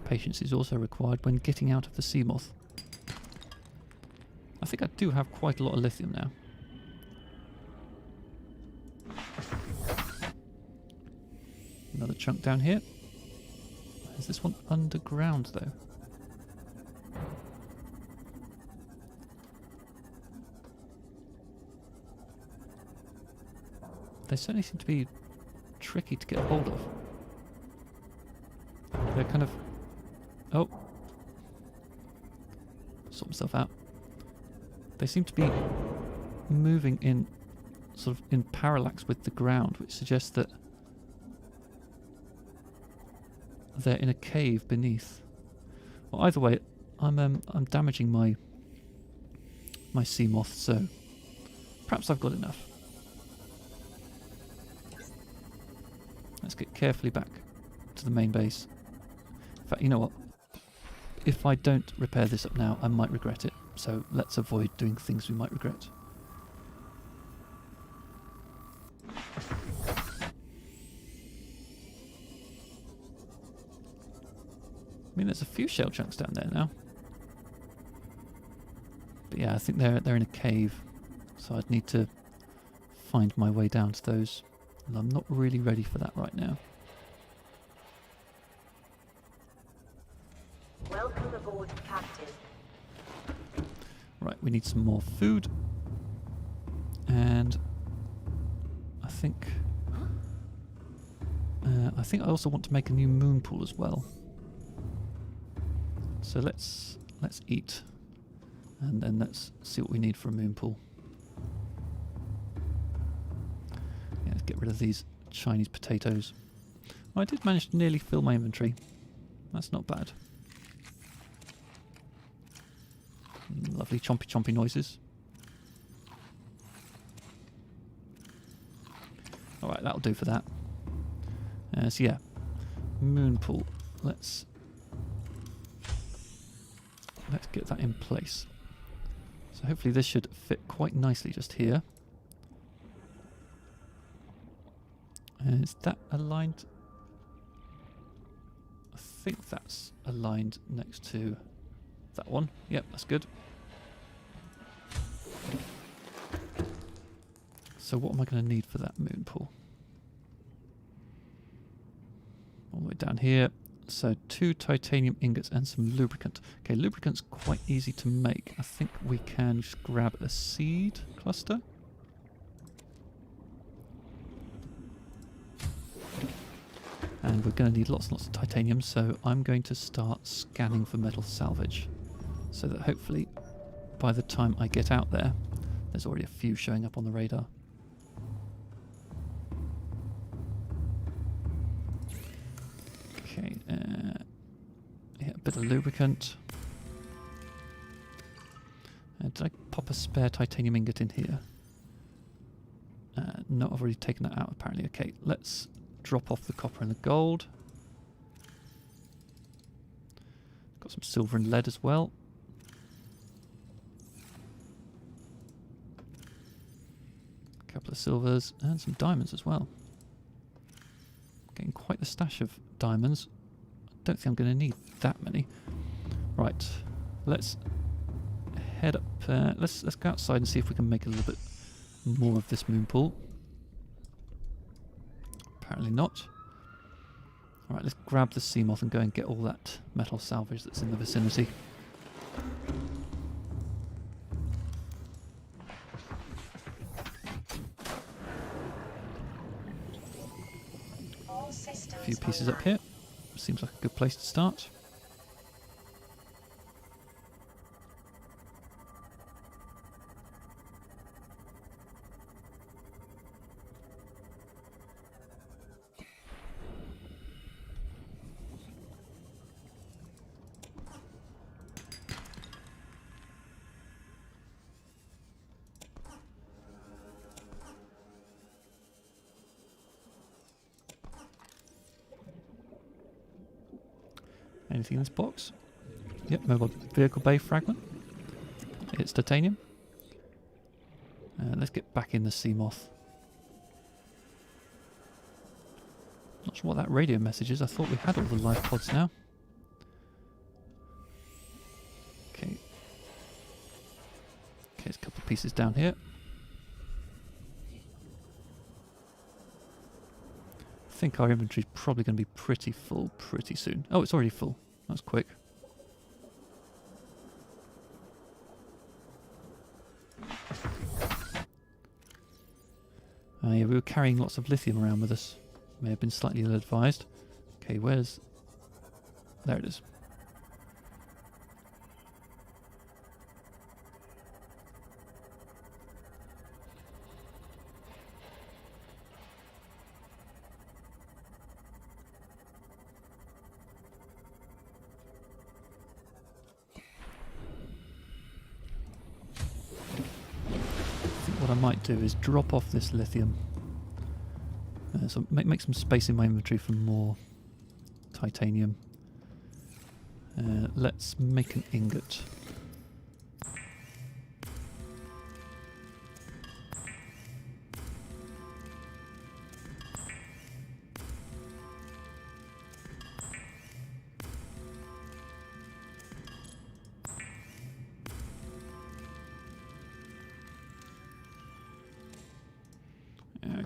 Patience is also required when getting out of the Seamoth. I think I do have quite a lot of lithium now. Another chunk down here. Is this one underground though? They certainly seem to be tricky to get hold of. They're kind of... Oh. Sort myself out. They seem to be moving in sort of in parallax with the ground, which suggests that they're in a cave beneath. Well, either way, I'm damaging my Seamoth, so perhaps I've got enough. Let's get carefully back to the main base. In fact, you know what? If I don't repair this up now, I might regret it. So let's avoid doing things we might regret. I mean, there's a few shell chunks down there now. But yeah, I think they're in a cave. So I'd need to find my way down to those. And I'm not really ready for that right now. Welcome aboard, Captain. Right, we need some more food. And I think I also want to make a new moon pool as well. So let's eat, and then let's see what we need for a moon pool. Yeah, let's get rid of these Chinese potatoes. Well, I did manage to nearly fill my inventory. That's not bad. Lovely chompy chompy noises. Alright, that'll do for that. So yeah, moon pool. Let's get that in place. So hopefully this should fit quite nicely just here. Is that aligned? I think that's aligned next to that one. Yep, that's good. So what am I going to need for that moon pool? All the way down here. So 2 titanium ingots and some lubricant. Okay, lubricant's quite easy to make. I think we can just grab a seed cluster. And we're going to need lots and lots of titanium, so I'm going to start scanning for metal salvage. So that hopefully by the time I get out there, there's already a few showing up on the radar. Okay, yeah, a bit of lubricant. Did I pop a spare titanium ingot in here? No, I've already taken that out apparently. Okay, let's drop off the copper and the gold. Got some silver and lead as well. A couple of silvers and some diamonds as well. Getting quite the stash of diamonds. I don't think I'm going to need that many. Right, let's head up. Let's go outside and see if we can make a little bit more of this moon pool. Apparently not. Alright, let's grab the Seamoth and go and get all that metal salvage that's in the vicinity. A few pieces up here. Seems like a good place to start. Anything in this box? Yep, mobile vehicle bay fragment. It's titanium. Let's get back in the Seamoth. Not sure what that radio message is. I thought we had all the life pods now. Okay. Okay, there's a couple of pieces down here. I think our inventory's probably going to be pretty full pretty soon. Oh, it's already full. That's quick. Yeah, we were carrying lots of lithium around with us. May have been slightly ill-advised. Okay, where's... There it is. What I might do is drop off this lithium. So make some space in my inventory for more titanium. Let's make an ingot.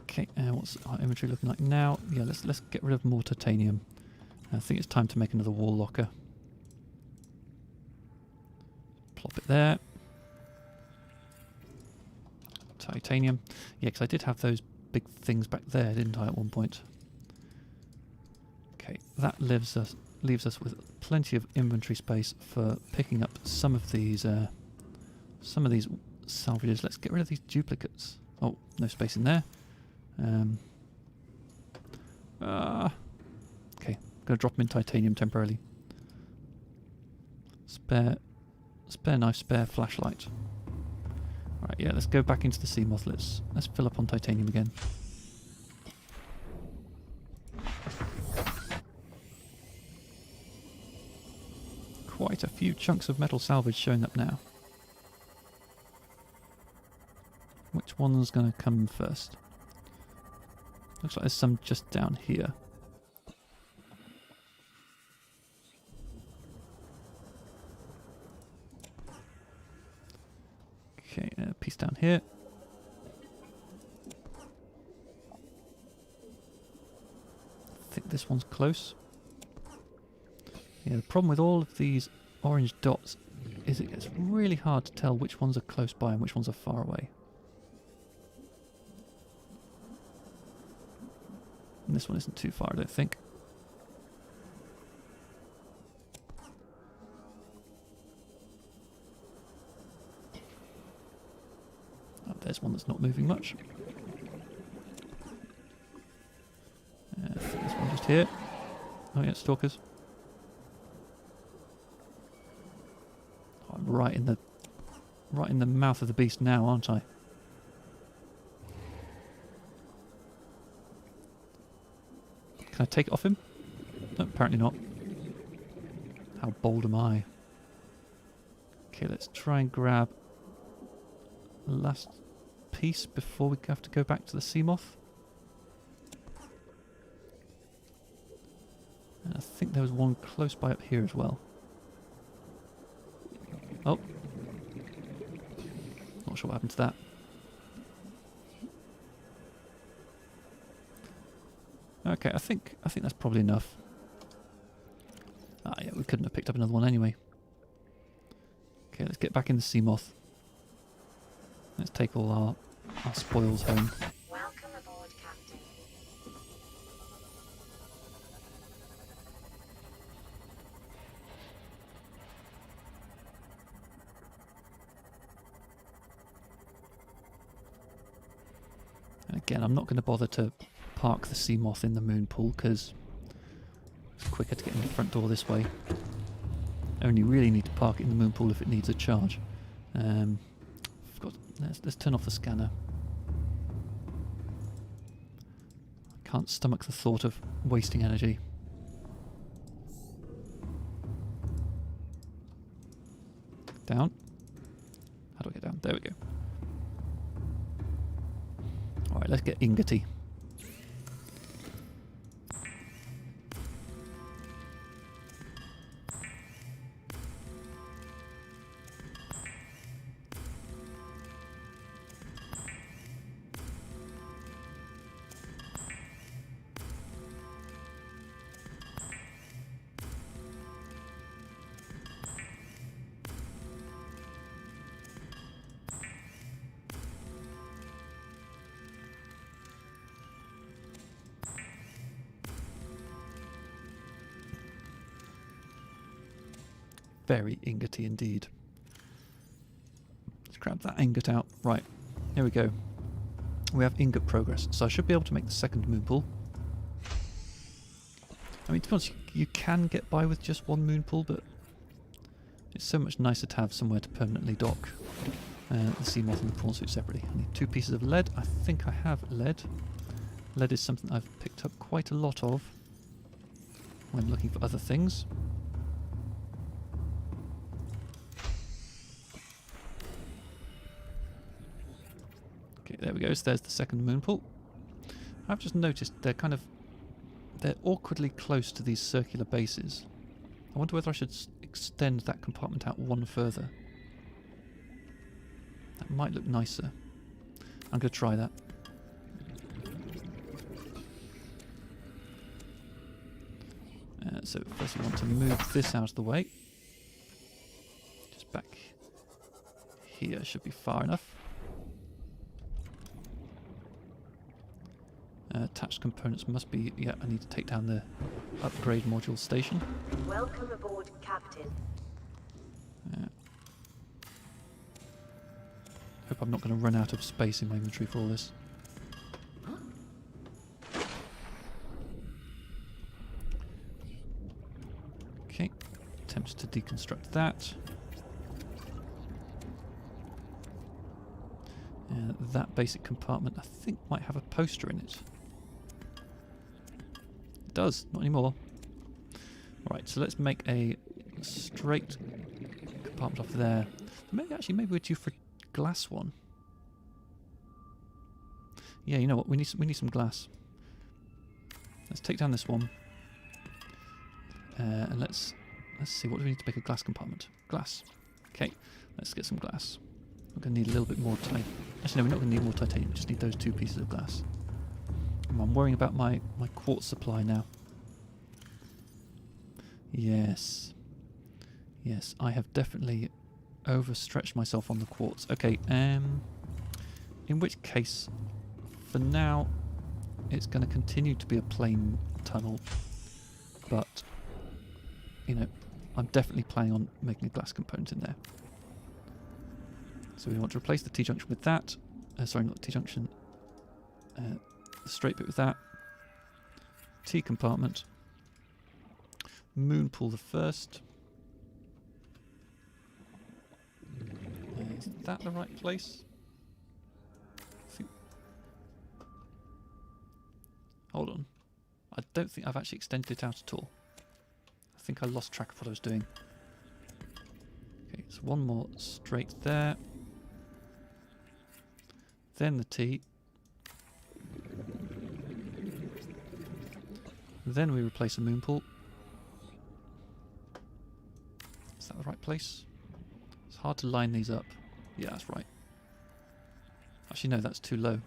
Okay, what's our inventory looking like now? Yeah, let's get rid of more titanium. I think it's time to make another wall locker. Plop it there. Titanium. Yeah, because I did have those big things back there, didn't I, at one point? Okay, that leaves us with plenty of inventory space for picking up some of these salvages. Let's get rid of these duplicates. Oh, no space in there. Okay, gonna drop them in titanium temporarily. Spare knife, spare flashlight. Right, yeah, let's go back into the Seamoth. Let's fill up on titanium again. Quite a few chunks of metal salvage showing up now. Which one's gonna come first? Looks like there's some just down here. Okay, a piece down here. I think this one's close. Yeah, the problem with all of these orange dots is it gets really hard to tell which ones are close by and which ones are far away. And this one isn't too far, I don't think. Oh, there's one that's not moving much. I think this one just here. Oh yeah, stalkers. Oh, I'm right in the mouth of the beast now, aren't I? Can I take it off him? No, apparently not. How bold am I? Okay, let's try and grab the last piece before we have to go back to the Seamoth. And I think there was one close by up here as well. Oh. Not sure what happened to that. Okay, I think that's probably enough. Ah, yeah, we couldn't have picked up another one anyway. Okay, let's get back in the Seamoth. Let's take all our spoils home. Welcome aboard, Captain. And again, I'm not going to bother to park the Seamoth in the moon pool because it's quicker to get in the front door this way. Only really need to park it in the moon pool if it needs a charge. Let's turn off the scanner. I can't stomach the thought of wasting energy. Down. How do I get down? There we go. Alright, let's get ingoty. very ingoty indeed. Let's grab that ingot out. Right, here we go. We have ingot progress, so I should be able to make the second moon pool. I mean, to be honest, you can get by with just one moon pool, but it's so much nicer to have somewhere to permanently dock the Seamoth and the Prawn Suit separately. I need 2 pieces of lead. I think I have lead. Lead is something I've picked up quite a lot of when looking for other things. Okay, there we go. So there's the second moon pool. I've just noticed they're awkwardly close to these circular bases. I wonder whether I should extend that compartment out one further. That might look nicer. I'm going to try that. So first we want to move this out of the way. Just back here should be far enough. Attached components must be... Yeah, I need to take down the upgrade module station. Welcome aboard, Captain. Hope I'm not going to run out of space in my inventory for all this. Okay, attempt to deconstruct that. That basic compartment I think might have a poster in it. It does, not anymore. Right, so let's make a straight compartment off there. Maybe we're due for a glass one. Yeah, you know what? We need some glass. Let's take down this one, and let's see, what do we need to make a glass compartment? Glass. Okay, let's get some glass. We're going to need a little bit more titanium. Actually, no, we're not going to need more titanium. We just need those 2 pieces of glass. I'm worrying about my quartz supply now. Yes. Yes, I have definitely overstretched myself on the quartz. Okay, in which case, for now, it's going to continue to be a plain tunnel. But, you know, I'm definitely planning on making a glass component in there. So we want to replace the T-junction with that. Sorry, not the T-junction. The straight bit with that. T compartment. Moon pool the first. Is that the right place? Hold on. I don't think I've actually extended it out at all. I think I lost track of what I was doing. Okay, so one more straight there. Then the T. Then we replace a moon pool. Is that the right place? It's hard to line these up. Yeah, that's right. Actually, no, that's too low.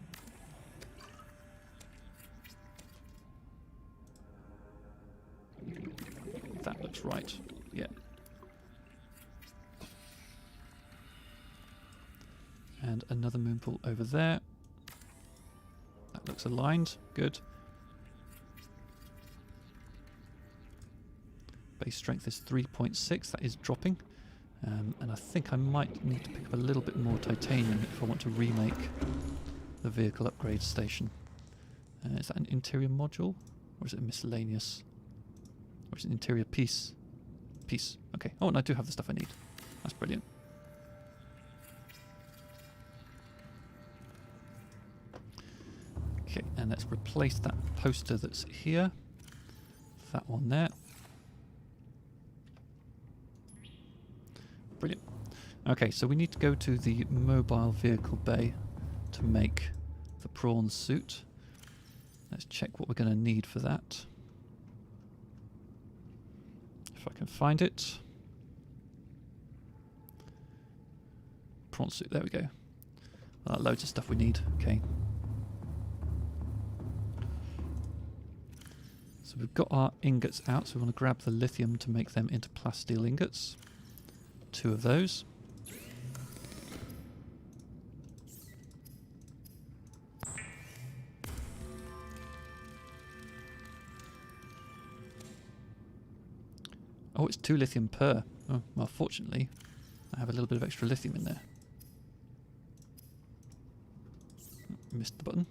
That looks right. Yeah. And another moon pool over there. That looks aligned. Good. Base strength is 3.6. That is dropping. And I think I might need to pick up a little bit more titanium if I want to remake the vehicle upgrade station. Is that an interior module? Or is it a miscellaneous? Or is it an interior piece? Piece. Okay. Oh, and I do have the stuff I need. That's brilliant. Okay, and let's replace that poster that's here. That one there. Brilliant. Okay, so we need to go to the mobile vehicle bay to make the prawn suit. Let's check what we're going to need for that. If I can find it. Prawn suit, there we go. Loads of stuff we need. Okay. So we've got our ingots out, so we want to grab the lithium to make them into plasteel ingots. 2 of those. Oh, it's 2 lithium per. Oh, well, fortunately, I have a little bit of extra lithium in there. Missed the button.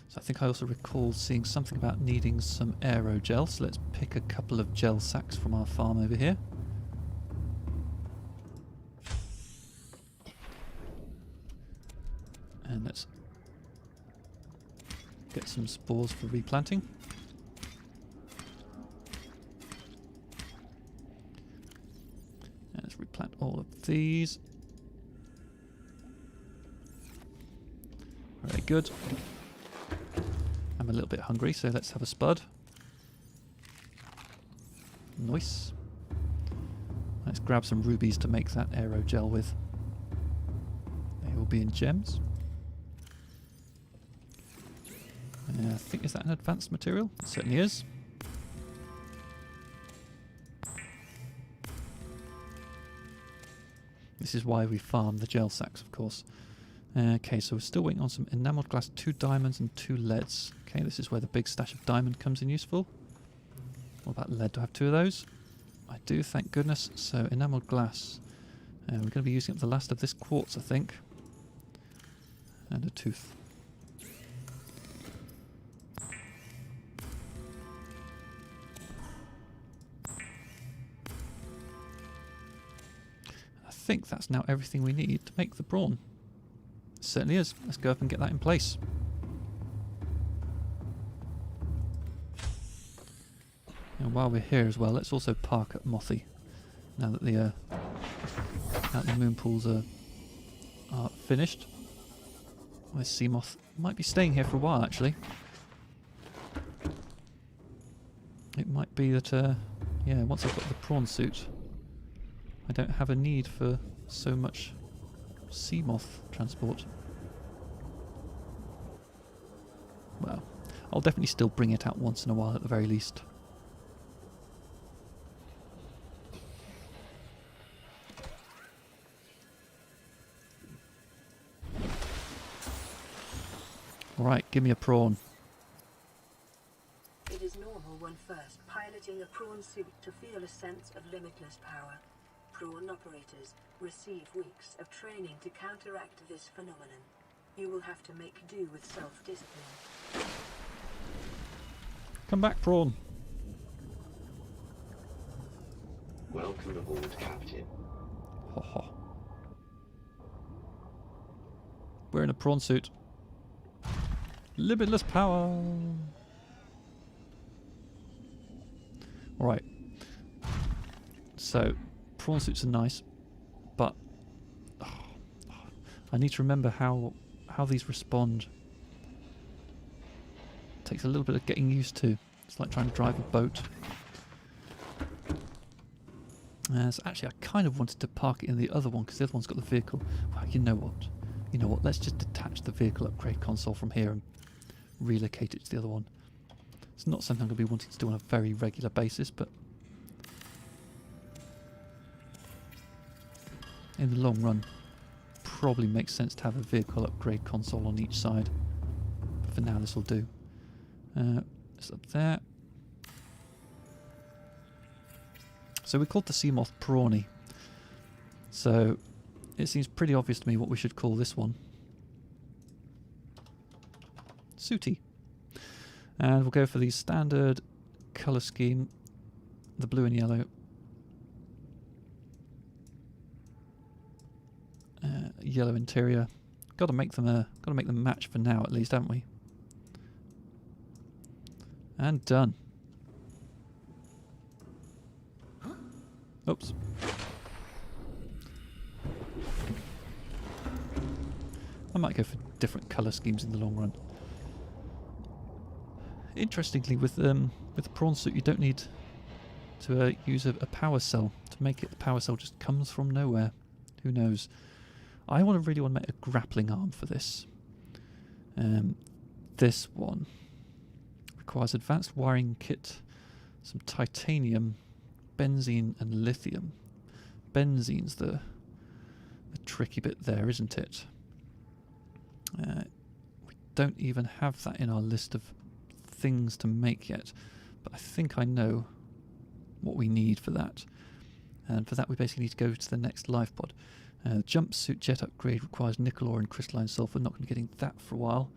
So I think I also recall seeing something about needing some aerogel, so let's pick a couple of gel sacks from our farm over here. And let's get some spores for replanting. And let's replant all of these. Very good. I'm a little bit hungry, so let's have a spud. Nice. Let's grab some rubies to make that aerogel with. They will be in gems. I think, is that an advanced material? It certainly is. This is why we farm the gel sacks, of course. Okay, so we're still waiting on some enamelled glass, 2 diamonds and 2 leads. Okay, this is where the big stash of diamond comes in useful. What about lead? Do I have 2 of those? I do, thank goodness. So enamelled glass. We're going to be using up the last of this quartz, I think. And a tooth. I think that's now everything we need to make the prawn. It certainly is. Let's go up and get that in place. And while we're here as well, let's also park at Mothy. Now that the moon pools are finished. This Seamoth might be staying here for a while, actually. It might be that, yeah, once I've got the prawn suit, I don't have a need for so much Seamoth transport. Well, I'll definitely still bring it out once in a while at the very least. Alright, give me a prawn. It is normal when first piloting a prawn suit to feel a sense of limitless power. Prawn operators receive weeks of training to counteract this phenomenon. You will have to make do with self-discipline. Come back, prawn. Welcome aboard, Captain. Ho ho. We're in a prawn suit. Limitless power. Alright. So, prawn suits are nice, but I need to remember how these respond. It takes a little bit of getting used to. It's like trying to drive a boat. So actually, I kind of wanted to park it in the other one because the other one's got the vehicle. Well, you know what? You know what? Let's just detach the vehicle upgrade console from here and relocate it to the other one. It's not something I'm going to be wanting to do on a very regular basis, but in the long run, probably makes sense to have a vehicle upgrade console on each side. But for now, this will do. It's up there. So we called the Seamoth Prawny. So it seems pretty obvious to me what we should call this one. Sooty. And we'll go for the standard colour scheme, the blue and yellow. Yellow interior. Got to make them match for now, at least, haven't we? And done. Oops. I might go for different colour schemes in the long run. Interestingly, with the prawn suit, you don't need to use a power cell to make it. The power cell just comes from nowhere. Who knows? I really want to make a grappling arm for this. This one requires advanced wiring kit, some titanium, benzene and lithium. Benzene's the tricky bit there, isn't it? We don't even have that in our list of things to make yet, but I think I know what we need for that. And for that we basically need to go to the next lifepod. Jumpsuit jet upgrade requires nickel ore and crystalline sulfur. Not going to be getting that for a while.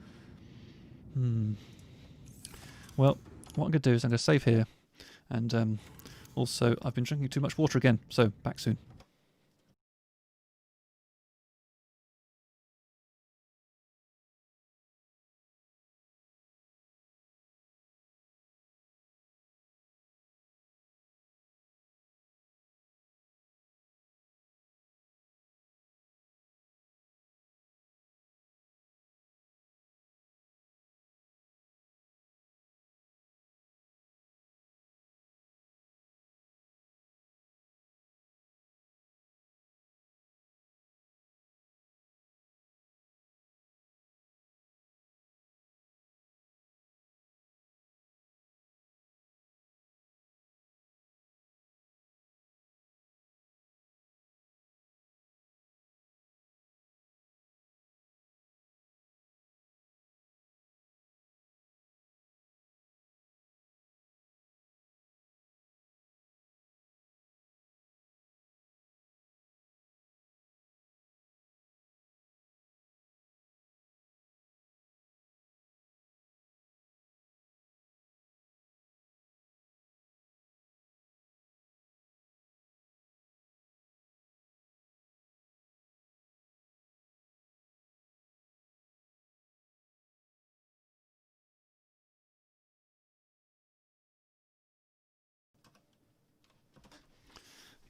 Well, what I'm going to do is I'm going to save here, and also I've been drinking too much water again, so back soon.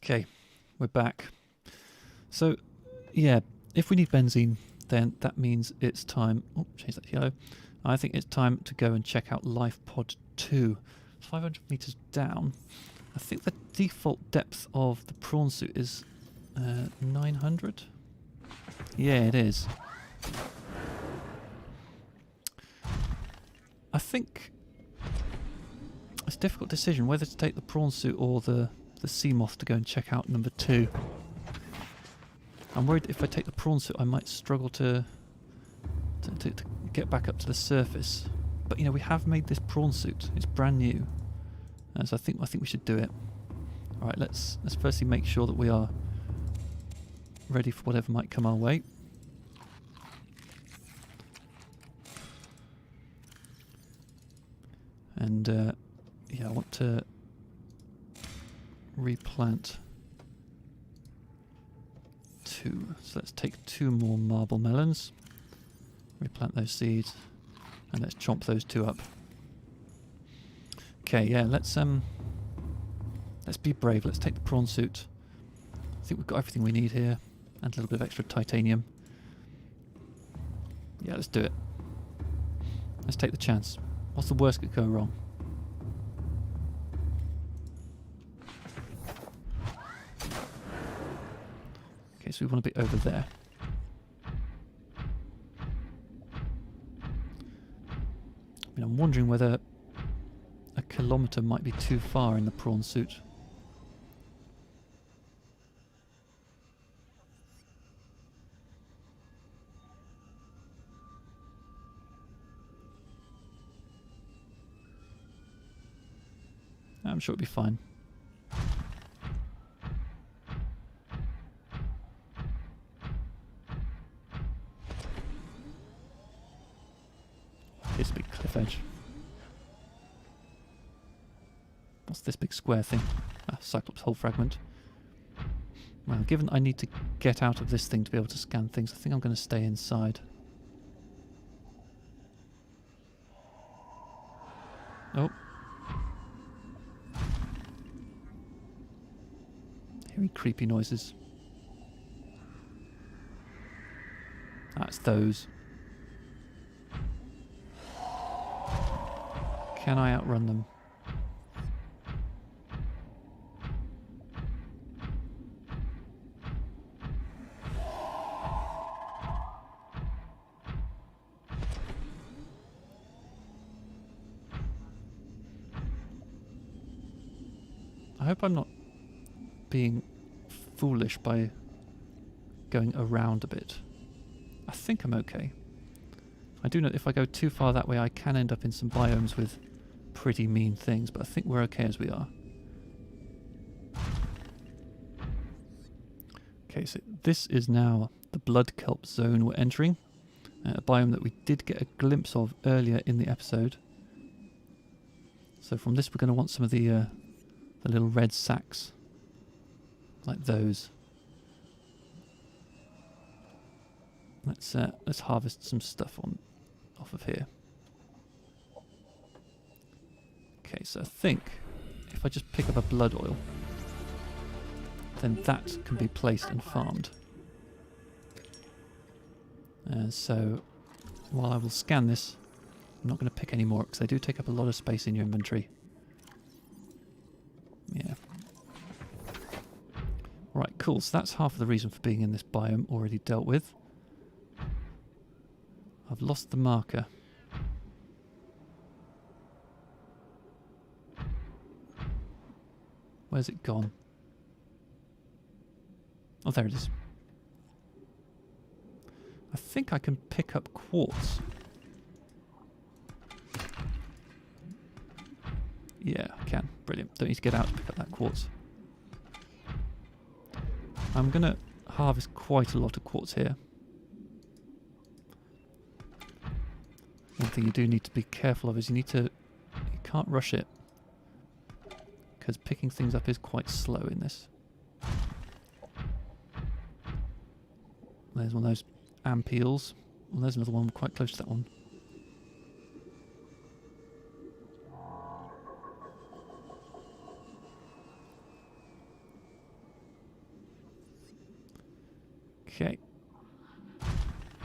Okay, we're back. So, yeah, if we need benzene, then that means it's time... Oh, change that to yellow. I think it's time to go and check out lifepod 2. 500 meters down. I think the default depth of the prawn suit is 900? Yeah, it is. I think it's a difficult decision whether to take the prawn suit or the Seamoth to go and check out number 2. I'm worried if I take the prawn suit I might struggle to get back up to the surface. But you know, we have made this prawn suit. It's brand new. So I think we should do it. Alright, let's firstly make sure that we are ready for whatever might come our way. And yeah, I want to replant 2. So let's take 2 more marble melons, replant those seeds, and let's chomp those 2 up. Okay, yeah, let's be brave. Let's take the prawn suit. I think we've got everything we need here, and a little bit of extra titanium. Yeah, let's do it. Let's take the chance. What's the worst that could go wrong? Okay, so we want to be over there. I mean, I'm wondering whether a kilometre might be too far in the prawn suit. I'm sure it'll be fine. Here's a big cliff edge. What's this big square thing? Ah, Cyclops hull fragment. Well, given I need to get out of this thing to be able to scan things, I think I'm going to stay inside. Oh. Hearing creepy noises. That's those. Can I outrun them? I hope I'm not being foolish by going around a bit. I think I'm okay. I do know that if I go too far that way, I can end up in some biomes with pretty mean things, but I think we're okay as we are. Okay, so this is now the Blood Kelp Zone we're entering. A biome that we did get a glimpse of earlier in the episode. So from this we're going to want some of the little red sacks. Like those. Let's harvest some stuff off of here. Okay, so I think if I just pick up a blood oil, then that can be placed and farmed. So while I will scan this, I'm not going to pick any more because they do take up a lot of space in your inventory. Yeah. Right, cool. So that's half of the reason for being in this biome already dealt with. I've lost the marker. Where's it gone? Oh, there it is. I think I can pick up quartz. Yeah, I can. Brilliant. Don't need to get out to pick up that quartz. I'm going to harvest quite a lot of quartz here. One thing you do need to be careful of is you can't rush it, because picking things up is quite slow in this. There's one of those ampeels. Well, there's another one quite close to that one. Okay.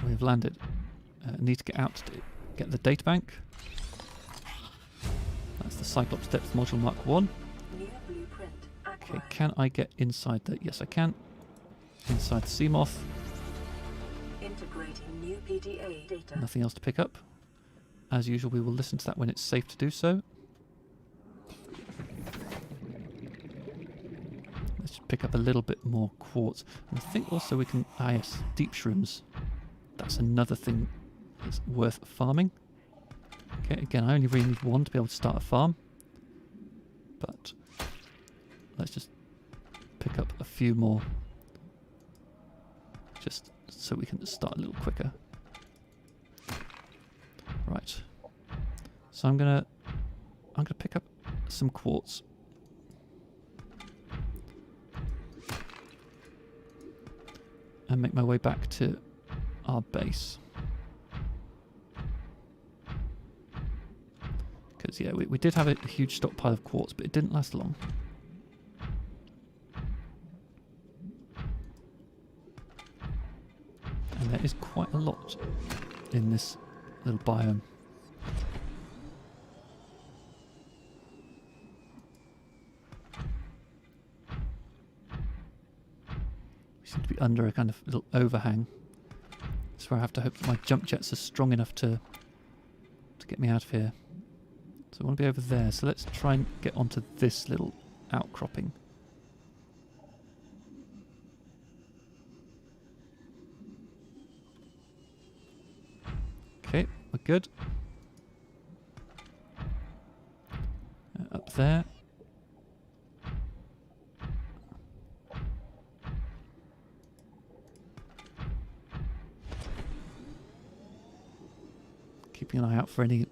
We've landed. Need to get out to get the databank. That's the Cyclops Depth Module Mark 1. Okay, can I get inside the... Yes, I can. Inside the Seamoth. Integrating new PDA data. Nothing else to pick up. As usual, we will listen to that when it's safe to do so. Let's just pick up a little bit more quartz. And I think also we can... Ah, yes, deep shrooms. That's another thing that's worth farming. Okay, again, I only really need one to be able to start a farm. But let's just pick up a few more. Just so we can start a little quicker. Right. So I'm gonna pick up some quartz. And make my way back to our base. Because, yeah, we did have a huge stockpile of quartz, but it didn't last long. And there is quite a lot in this little biome. We seem to be under a kind of little overhang. That's where I have to hope that my jump jets are strong enough to get me out of here. So I want to be over there. So let's try and get onto this little outcropping. Okay, we're good. Up there. Keeping an eye out for any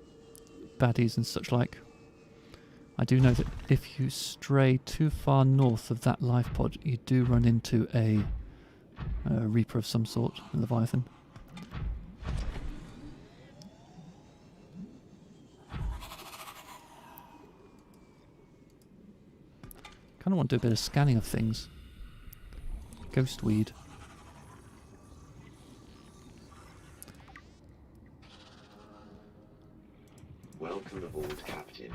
baddies and such like. I do know that if you stray too far north of that lifepod, you do run into a Reaper of some sort, a Leviathan. Kind of want to do a bit of scanning of things. Ghost weed. Welcome aboard, Captain.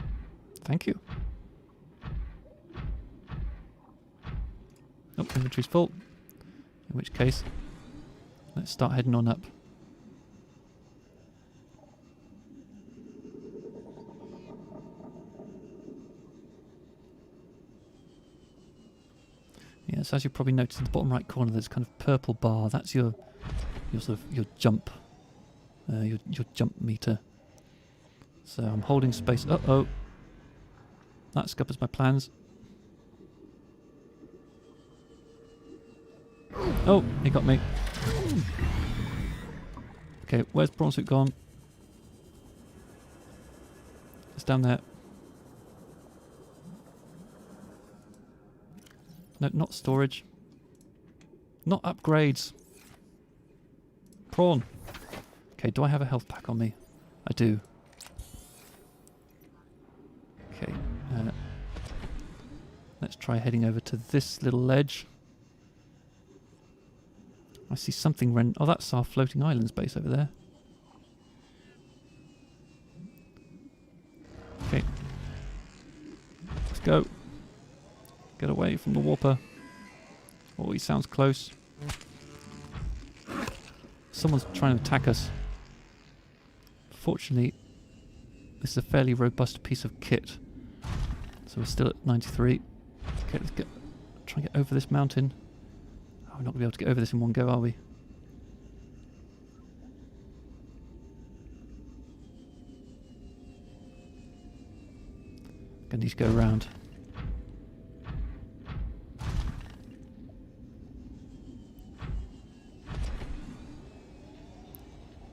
Thank you. Oh, inventory's full. In which case, let's start heading on up. Yes, as you probably noticed in the bottom right corner, there's a kind of purple bar. That's your jump your jump meter. So I'm holding space. Uh-oh. That scuppers my plans. Oh, he got me. Okay, where's Prawn Suit gone? It's down there. No, not storage. Not upgrades. Prawn. Okay, do I have a health pack on me? I do. Okay. Let's try heading over to this little ledge. I see something oh, that's our floating islands base over there. Okay. Let's go. Get away from the warper. Oh, he sounds close. Someone's trying to attack us. Fortunately, this is a fairly robust piece of kit. So we're still at 93. Okay, let's try and get over this mountain. Oh, we're not going to be able to get over this in one go, are we? Gonna need to go around.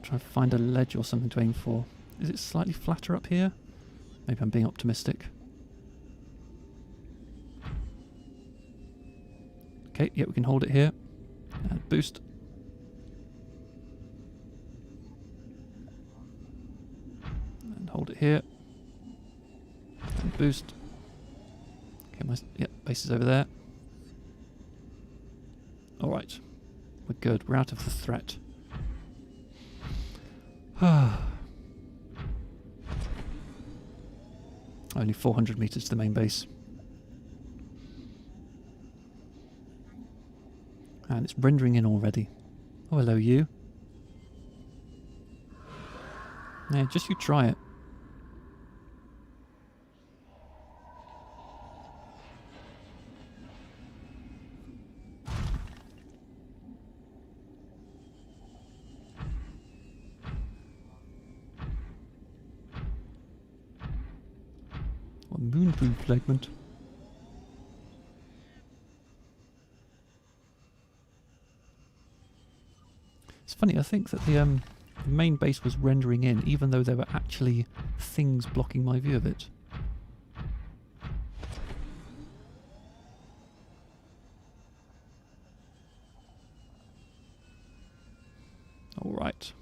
Try to find a ledge or something to aim for. Is it slightly flatter up here? Maybe I'm being optimistic. Okay, yeah, we can hold it here. And boost. And hold it here. And boost. Okay, base is over there. Alright. We're good. We're out of the threat. Only 400 meters to the main base. And it's rendering in already. Oh, hello, you. Yeah, just you try it. What moon boom fragment? It's funny, I think that the main base was rendering in, even though there were actually things blocking my view of it. Alright.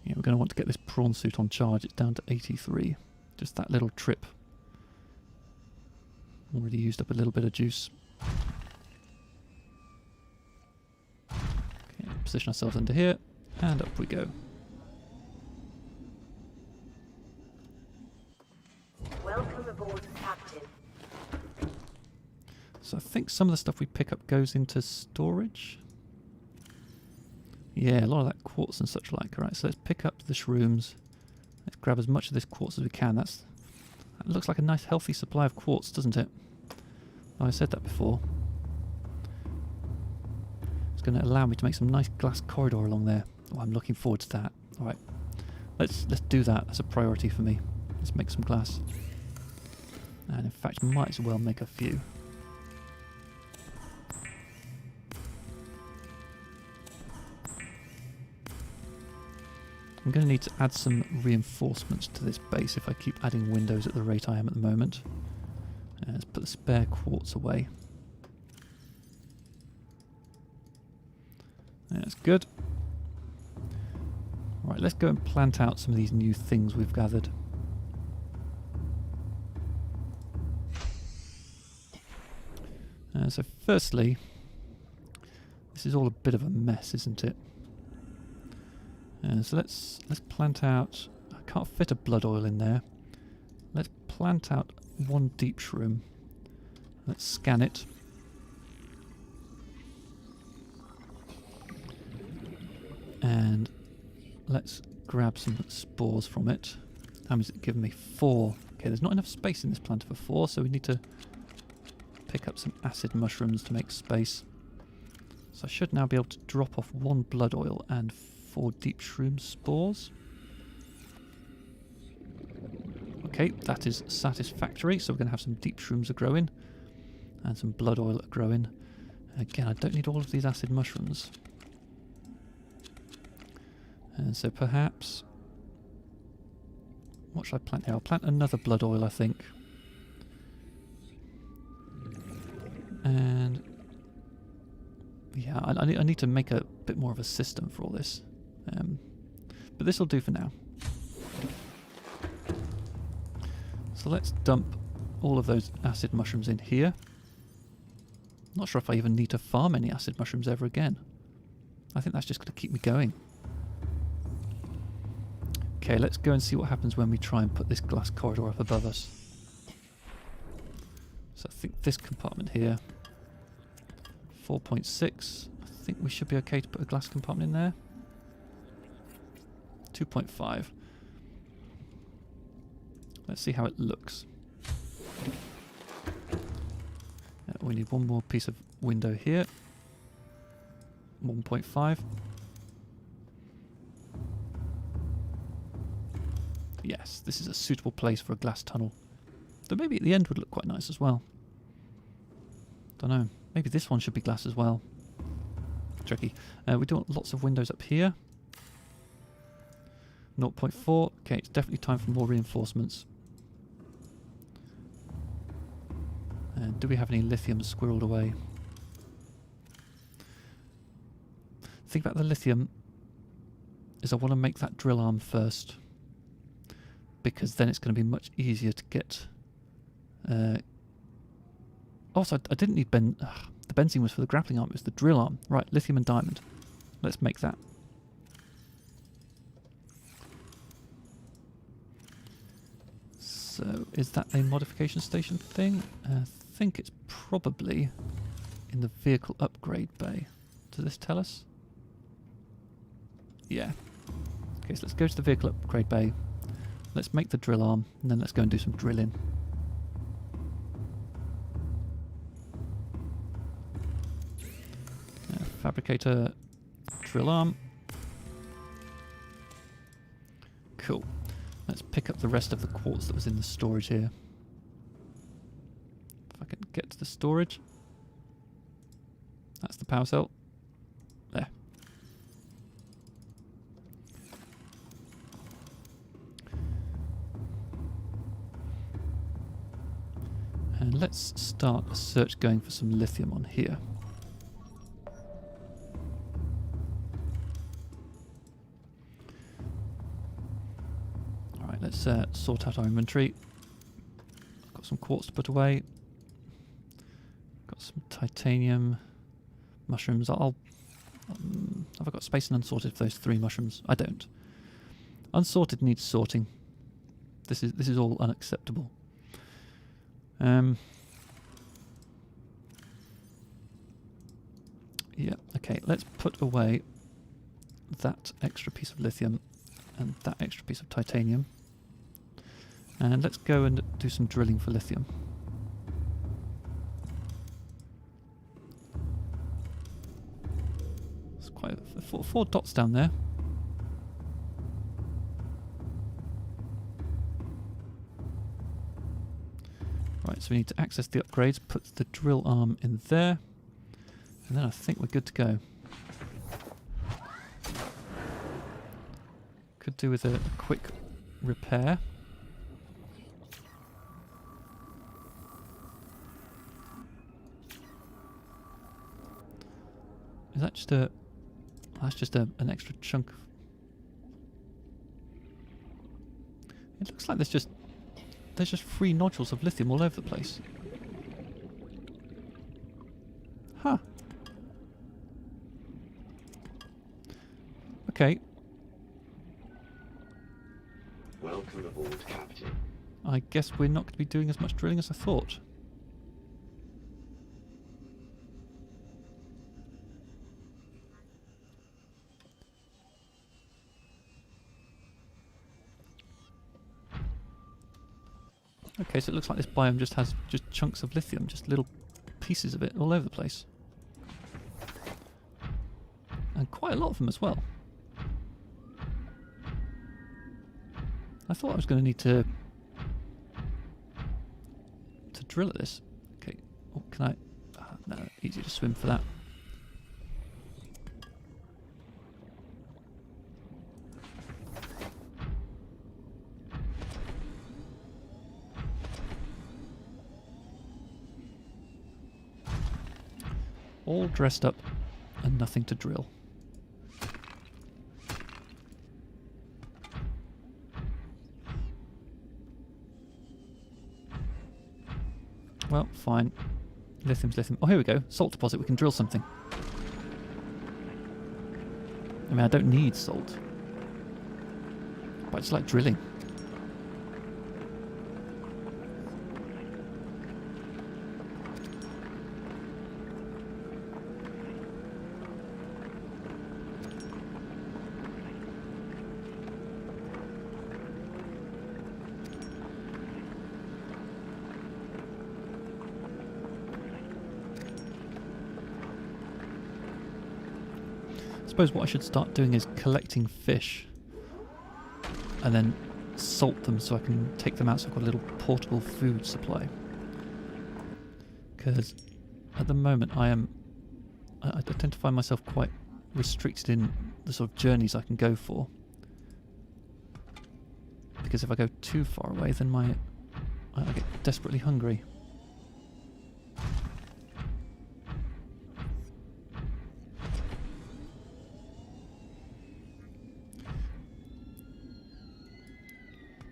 Yeah, we're going to want to get this prawn suit on charge. It's down to 83. Just that little trip. Already used up a little bit of juice. Position ourselves under here, and up we go. Welcome aboard, Captain. So I think some of the stuff we pick up goes into storage. Yeah, a lot of that quartz and such like. Alright, so let's pick up the shrooms. Let's grab as much of this quartz as we can. That looks like a nice healthy supply of quartz, doesn't it? Oh, I said that before. It's going to allow me to make some nice glass corridor along there. Oh, I'm looking forward to that. Alright, let's do that. That's a priority for me. Let's make some glass. And in fact, might as well make a few. I'm going to need to add some reinforcements to this base if I keep adding windows at the rate I am at the moment. Let's put the spare quartz away. That's good. Right, let's go and plant out some of these new things we've gathered. So firstly, this is all a bit of a mess, isn't it? So let's plant out. I can't fit a blood oil in there. Let's plant out one deep shroom. Let's scan it. And let's grab some spores from it. How many has it given me? 4. Okay, there's not enough space in this planter for 4, so we need to pick up some acid mushrooms to make space. So I should now be able to drop off 1 blood oil and 4 deep shroom spores. Okay, that is satisfactory. So we're going to have some deep shrooms are growing and some blood oil are growing. Again, I don't need all of these acid mushrooms. And so perhaps... what should I plant here? I'll plant another blood oil, I think. And... yeah, I need to make a bit more of a system for all this. But this will do for now. So let's dump all of those acid mushrooms in here. Not sure if I even need to farm any acid mushrooms ever again. I think that's just going to keep me going. Okay, let's go and see what happens when we try and put this glass corridor up above us. So I think this compartment here, 4.6. I think we should be okay to put a glass compartment in there. 2.5. Let's see how it looks. We need 1 more piece of window here. 1.5. Yes, this is a suitable place for a glass tunnel. Though maybe at the end would look quite nice as well. Don't know. Maybe this one should be glass as well. Tricky. We do want lots of windows up here. 0.4. Okay, it's definitely time for more reinforcements. And do we have any lithium squirreled away? The thing about the lithium is I want to make that drill arm first, because then it's going to be much easier to get... also, I didn't need the benzene was for the grappling arm, it was the drill arm. Right, lithium and diamond. Let's make that. So, is that a modification station thing? I think it's probably in the vehicle upgrade bay. Does this tell us? Yeah. Okay, so let's go to the vehicle upgrade bay. Let's make the drill arm, and then let's go and do some drilling. Fabricator, drill arm. Cool. Let's pick up the rest of the quartz that was in the storage here. If I can get to the storage. That's the power cell. There. And let's start a search going for some lithium on here. Alright, let's sort out our inventory. I've got some quartz to put away. Got some titanium mushrooms. Have I got space and unsorted for those 3 mushrooms? I don't. Unsorted needs sorting. This is all unacceptable. Yeah, okay, let's put away that extra piece of lithium and that extra piece of titanium. And let's go and do some drilling for lithium. It's quite four dots down there. Right, so we need to access the upgrades, put the drill arm in there, and then I think we're good to go. Could do with a quick repair. Is that just a... that's just an extra chunk. It looks like there's just free nodules of lithium all over the place. Huh. Okay. Welcome aboard, Captain. I guess we're not going to be doing as much drilling as I thought. Okay, so it looks like this biome just has just chunks of lithium, just little pieces of it all over the place. And quite a lot of them as well. I thought I was going to need to drill at this. Okay, oh, can I? No, easy to swim for that. All dressed up and nothing to drill. Well, fine. Lithium's lithium. Oh, here we go. Salt deposit. We can drill something. I mean, I don't need salt. But I just like drilling. I suppose what I should start doing is collecting fish and then salt them so I can take them out so I've got a little portable food supply. Because at the moment I tend to find myself quite restricted in the sort of journeys I can go for. Because if I go too far away then I get desperately hungry.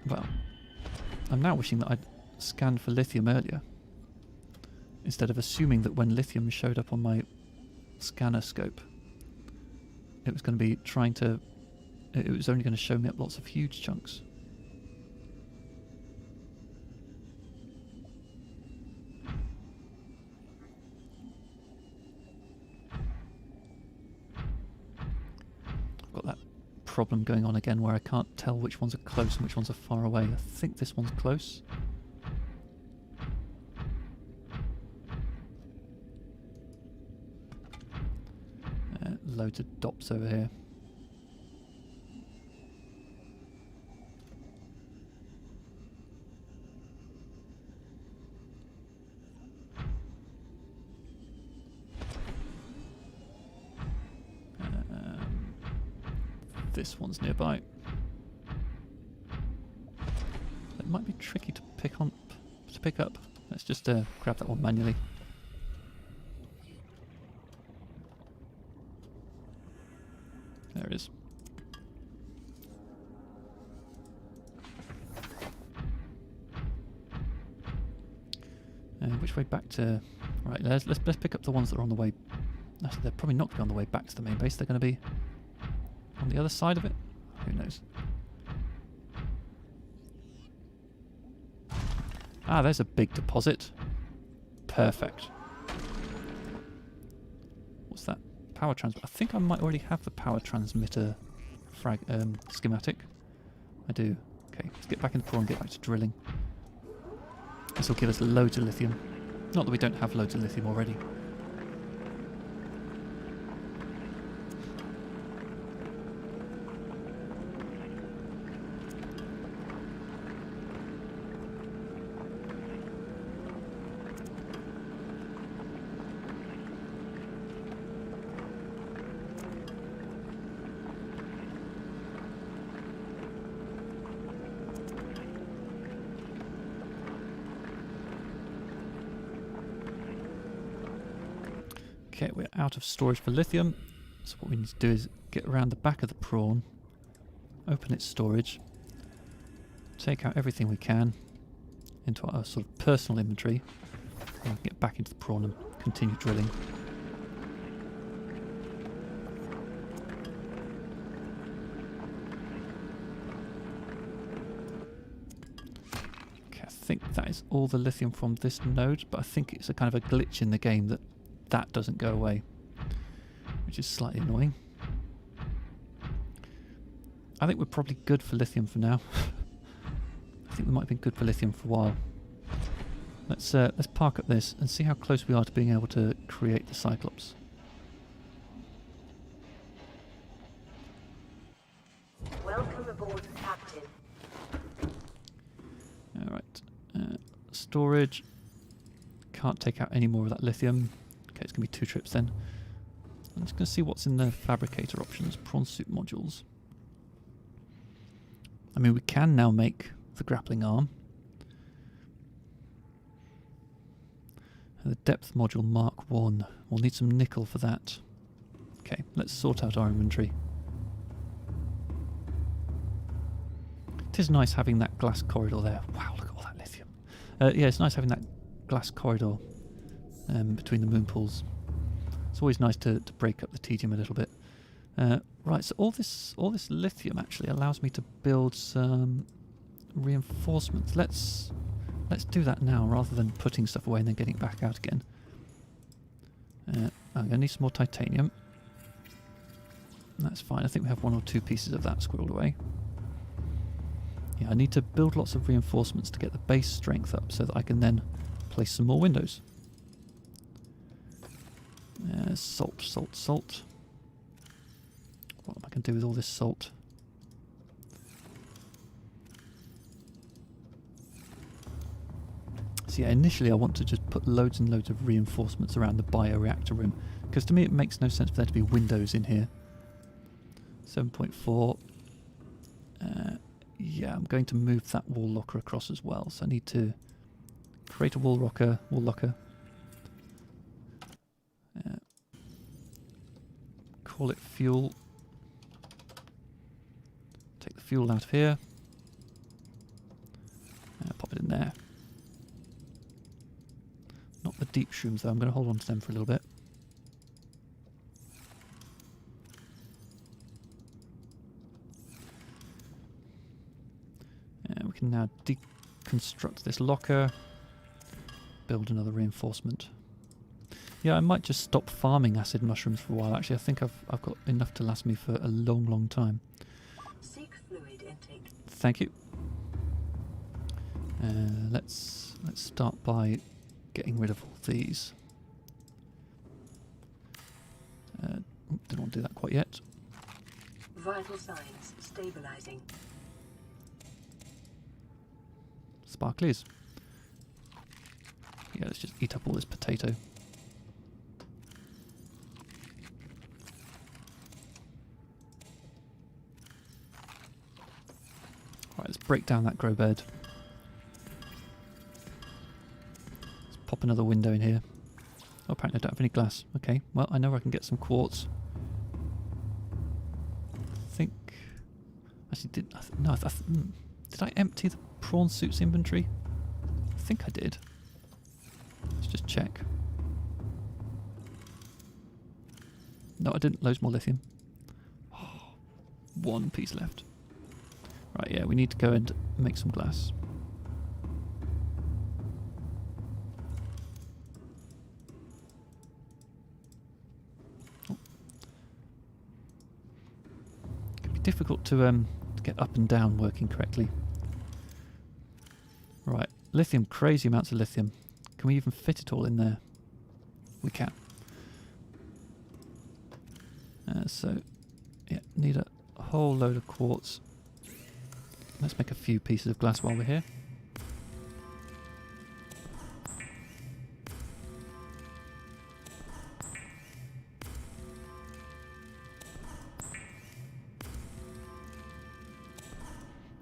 Well, I'm now wishing that I'd scanned for lithium earlier, instead of assuming that when lithium showed up on my scanner scope, it was going to be it was only going to show me up lots of huge chunks. I've got that problem going on again where I can't tell which ones are close and which ones are far away. I think this one's close. Loads of dops over here. This one's nearby. It might be tricky to pick up. Let's just grab that one manually. There it is. Which way back to? Right, let's pick up the ones that are on the way. Actually, they're probably not going to be on the way back to the main base. They're going to be on the other side of it? Who knows? Ah, there's a big deposit. Perfect. What's that? Power transmitter. I think I might already have the power transmitter schematic. I do. Okay, let's get back in the prawn and get back to drilling. This will give us loads of lithium. Not that we don't have loads of lithium already. Okay, we're out of storage for lithium, so what we need to do is get around the back of the prawn, open its storage, take out everything we can into our sort of personal inventory, and get back into the prawn and continue drilling. Okay, I think that is all the lithium from this node, but I think it's a kind of a glitch in the game that doesn't go away, which is slightly annoying. I think we're probably good for lithium for now. I think we might have been good for lithium for a while. Let's park up this and see how close we are to being able to create the Cyclops. aboard, Captain. Alright. Storage. Can't take out any more of that lithium. Okay, it's going to be 2 trips then. I'm just going to see what's in the fabricator options. Prawn Suit modules. I mean, we can now make the grappling arm. And the depth module Mark 1. We'll need some nickel for that. Okay, let's sort out our inventory. It is nice having that glass corridor there. Wow, look at all that lithium. Yeah, it's nice having that glass corridor between the moon pools. It's always nice to break up the tedium a little bit. Right, so all this lithium actually allows me to build some reinforcements. Let's do that now rather than putting stuff away and then getting it back out again. I'm going to need some more titanium. That's fine. I think we have 1 or 2 pieces of that squirreled away. Yeah, I need to build lots of reinforcements to get the base strength up so that I can then place some more windows. Salt, salt, salt. What am I going to do with all this salt? So yeah, initially I want to just put loads and loads of reinforcements around the bioreactor room, because to me it makes no sense for there to be windows in here. 7.4. Yeah, I'm going to move that wall locker across as well, so I need to create a wall locker. Call it fuel. Take the fuel out of here. Pop it in there. Not the deep shrooms though, I'm going to hold on to them for a little bit. We can now deconstruct this locker. Build another reinforcement. Yeah, I might just stop farming acid mushrooms for a while. Actually, I think I've got enough to last me for a long, long time. Seek fluid intake. Thank you. Let's start by getting rid of all these. Didn't want to do that quite yet. Vital signs stabilizing. Sparklies. Yeah, let's just eat up all this potato. Right, let's break down that grow bed. Let's pop another window in here. Oh, apparently I don't have any glass. Okay, well, I know where I can get some quartz. I think... Actually, did I empty the prawn suit's inventory? I think I did. Let's just check. No, I didn't. Loads more lithium. Oh, 1 piece left. Right, yeah, we need to go and make some glass. Oh. It can be difficult to get up and down working correctly. Right, lithium, crazy amounts of lithium. Can we even fit it all in there? We can. So, yeah, need a whole load of quartz. Let's make a few pieces of glass while we're here.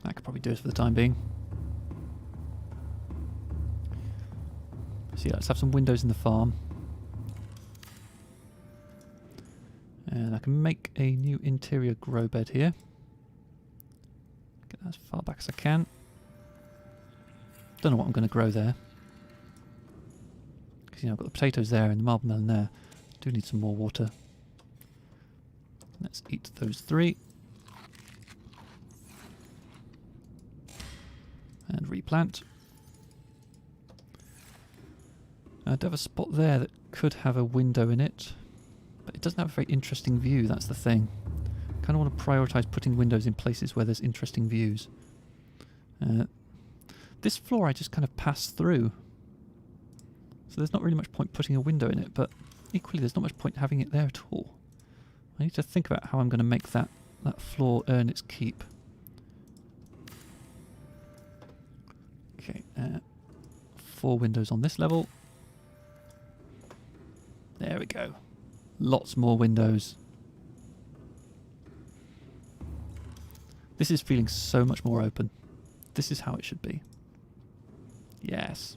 That could probably do us for the time being. So yeah, let's have some windows in the farm. And I can make a new interior grow bed here. Get that as far back as I can. Don't know what I'm going to grow there. Because, you know, I've got the potatoes there and the marble melon there. Do need some more water. Let's eat those 3. And replant. I do have a spot there that could have a window in it, but it doesn't have a very interesting view, that's the thing. I kind of want to prioritise putting windows in places where there's interesting views. This floor I just kind of pass through, so there's not really much point putting a window in it, but equally there's not much point having it there at all. I need to think about how I'm going to make that floor earn its keep. Okay, 4 windows on this level. There we go. Lots more windows. This is feeling so much more open. This is how it should be. Yes.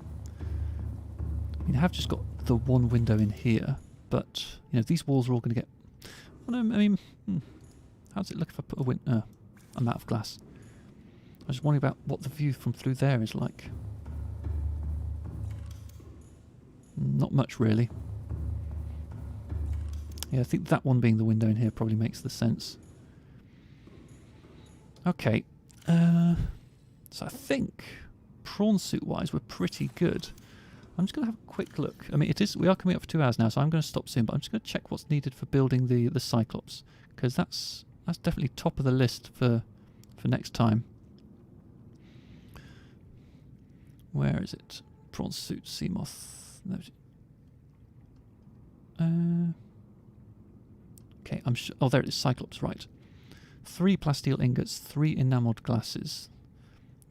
I mean, I have just got the one window in here, but you know these walls are all going to get. Well, no, I mean, how does it look if I put a I'm out of glass. I was wondering about what the view from through there is like. Not much really. Yeah, I think that one being the window in here probably makes the sense. Okay, so I think Prawn Suit wise we're pretty good. I'm just going to have a quick look. I mean, we are coming up for 2 hours now, so I'm going to stop soon. But I'm just going to check what's needed for building the Cyclops, because that's definitely top of the list for next time. Where is it? Prawn Suit, Seamoth. Okay, I'm sure. Oh, there it is. Cyclops, right. 3 plasteel ingots, 3 enamelled glasses.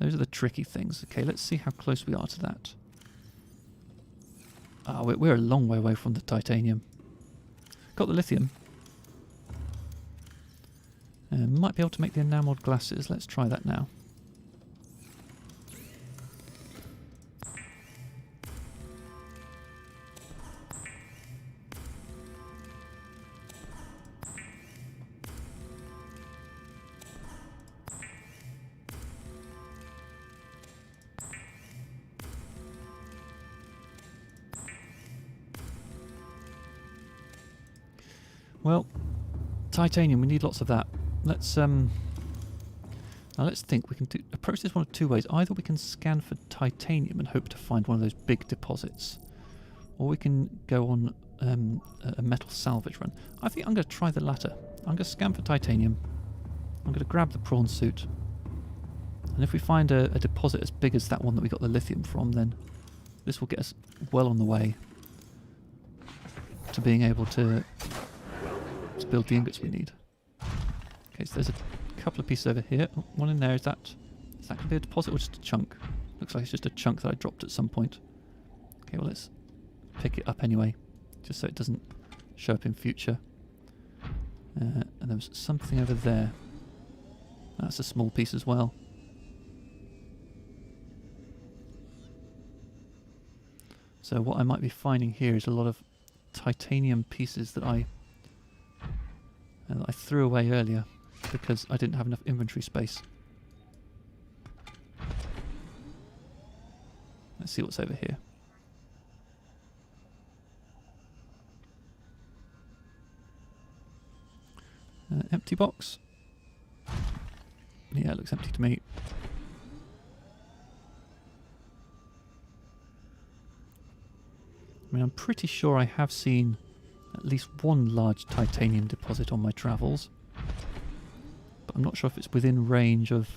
Those are the tricky things. Okay, let's see how close we are to that. Oh, we're a long way away from the titanium. Got the lithium. Might be able to make the enamelled glasses. Let's try that now. Well, titanium, we need lots of that. Let's now let's think. We can approach this one of 2 ways. Either we can scan for titanium and hope to find one of those big deposits, or we can go on a metal salvage run. I think I'm going to try the latter. I'm going to scan for titanium. I'm going to grab the prawn suit, and if we find a deposit as big as that one that we got the lithium from, then this will get us well on the way to being able to build the ingots we need. Okay, so there's a couple of pieces over here. Oh, one in there. Is that going to be a deposit or just a chunk? Looks like it's just a chunk that I dropped at some point. Okay, well let's pick it up anyway, just so it doesn't show up in future. And there was something over there. That's a small piece as well. So what I might be finding here is a lot of titanium pieces that I threw away earlier because I didn't have enough inventory space. Let's see what's over here. Empty box. Yeah, it looks empty to me. I mean, I'm pretty sure I have seen at least one large titanium deposit on my travels, but I'm not sure if it's within range of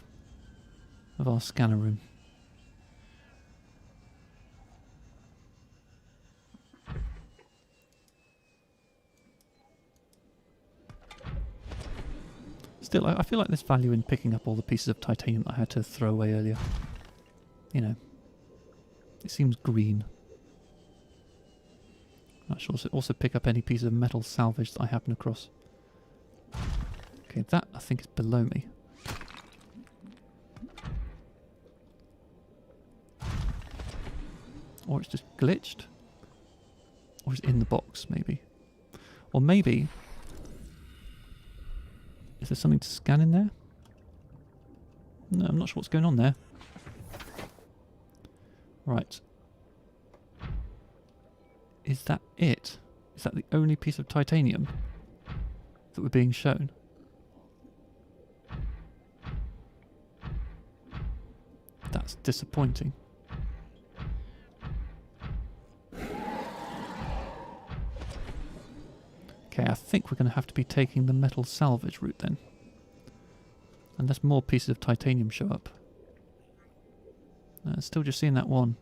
our scanner room. Still, I feel like there's value in picking up all the pieces of titanium that I had to throw away earlier. You know, it seems green. I should also pick up any piece of metal salvage that I happen across. Okay, that I think is below me. Or it's just glitched. Or it's in the box, maybe. Or maybe... Is there something to scan in there? No, I'm not sure what's going on there. Right. Is that it? Is that the only piece of titanium that we're being shown? That's disappointing. Okay, I think we're going to have to be taking the metal salvage route then. Unless more pieces of titanium show up. Still just seeing that one.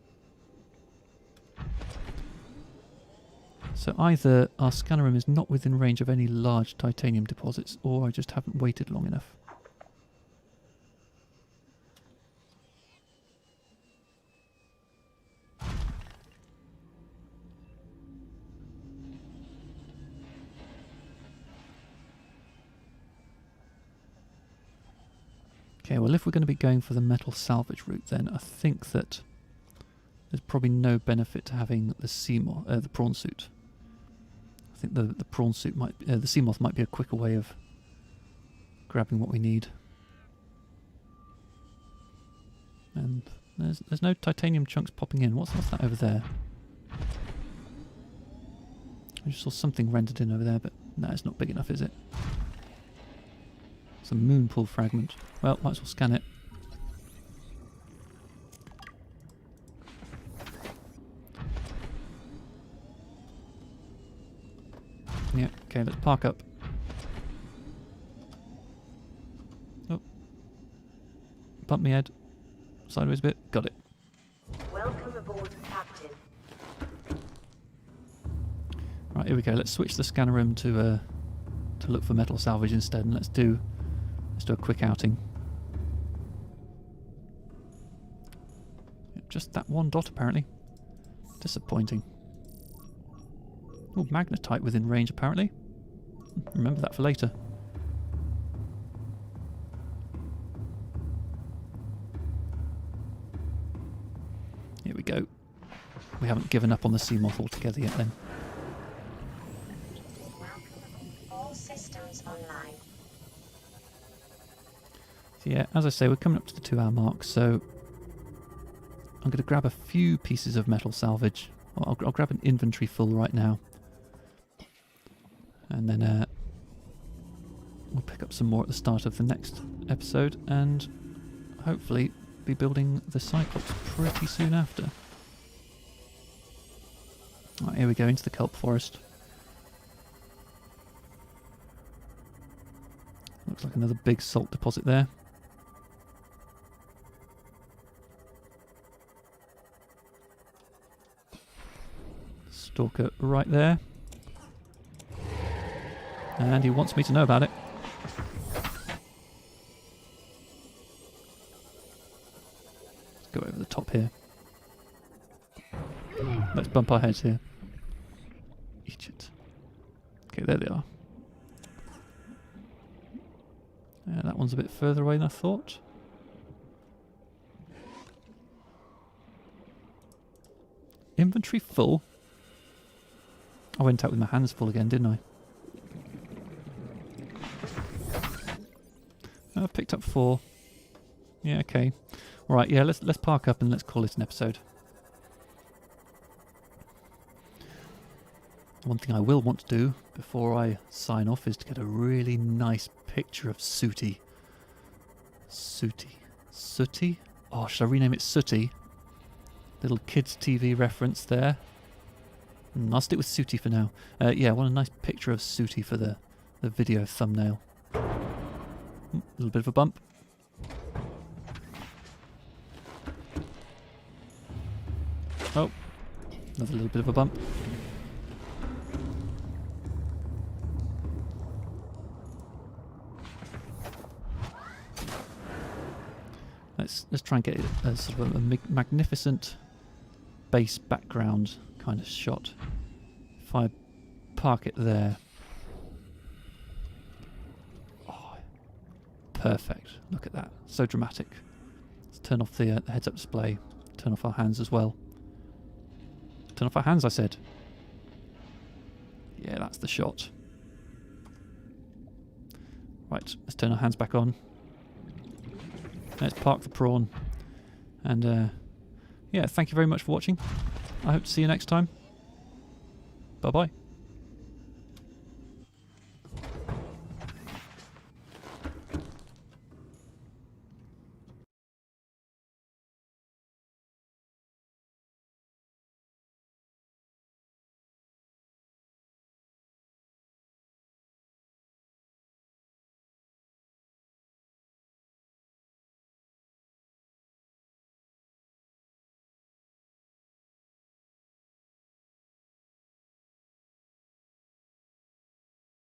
So either our scanner room is not within range of any large titanium deposits, or I just haven't waited long enough. Okay, well if we're going to be going for the metal salvage route, then I think that there's probably no benefit to having the Seamoth, the prawn suit. I think the prawn suit might, the Seamoth might be a quicker way of grabbing what we need. And there's no titanium chunks popping in. What's that over there? I just saw something rendered in over there, but no, it's not big enough, is it? It's a moon pool fragment. Well, might as well scan it. Yeah, okay, let's park up. Oh. Bump me head. Sideways a bit. Got it. Welcome aboard, Captain. Right, here we go. Let's switch the scanner room to look for metal salvage instead, and let's do a quick outing. Just that one dot apparently. Disappointing. Oh, magnetite within range apparently. Remember that for later. Here we go. We haven't given up on the Seamoth altogether yet then. All systems online. So yeah, as I say, we're coming up to the 2-hour mark, so I'm going to grab a few pieces of metal salvage. Well, I'll grab an inventory full right now. And then we'll pick up some more at the start of the next episode, and hopefully be building the Cyclops pretty soon after. Right, here we go, into the kelp forest. Looks like another big salt deposit there. Stalker right there. And he wants me to know about it. Let's go over the top here. Let's bump our heads here. Idiot. Okay, there they are. That one's a bit further away than I thought. Inventory full? I went out with my hands full again, didn't I? I've picked up 4. Yeah, okay. Alright, yeah, let's park up and let's call it an episode. One thing I will want to do before I sign off is to get a really nice picture of Sooty. Sooty? Oh, should I rename it Sooty? Little kids' TV reference there. I'll stick with Sooty for now. Yeah, I want a nice picture of Sooty for the video thumbnail. A little bit of a bump. Oh, another little bit of a bump. Let's try and get a sort of a magnificent base background kind of shot. If I park it there. Oh, perfect. Look at that. So dramatic. Let's turn off the heads-up display. Turn off our hands as well. Turn off our hands, I said. Yeah, that's the shot. Right, let's turn our hands back on. Let's park the prawn. And, yeah, thank you very much for watching. I hope to see you next time. Bye-bye.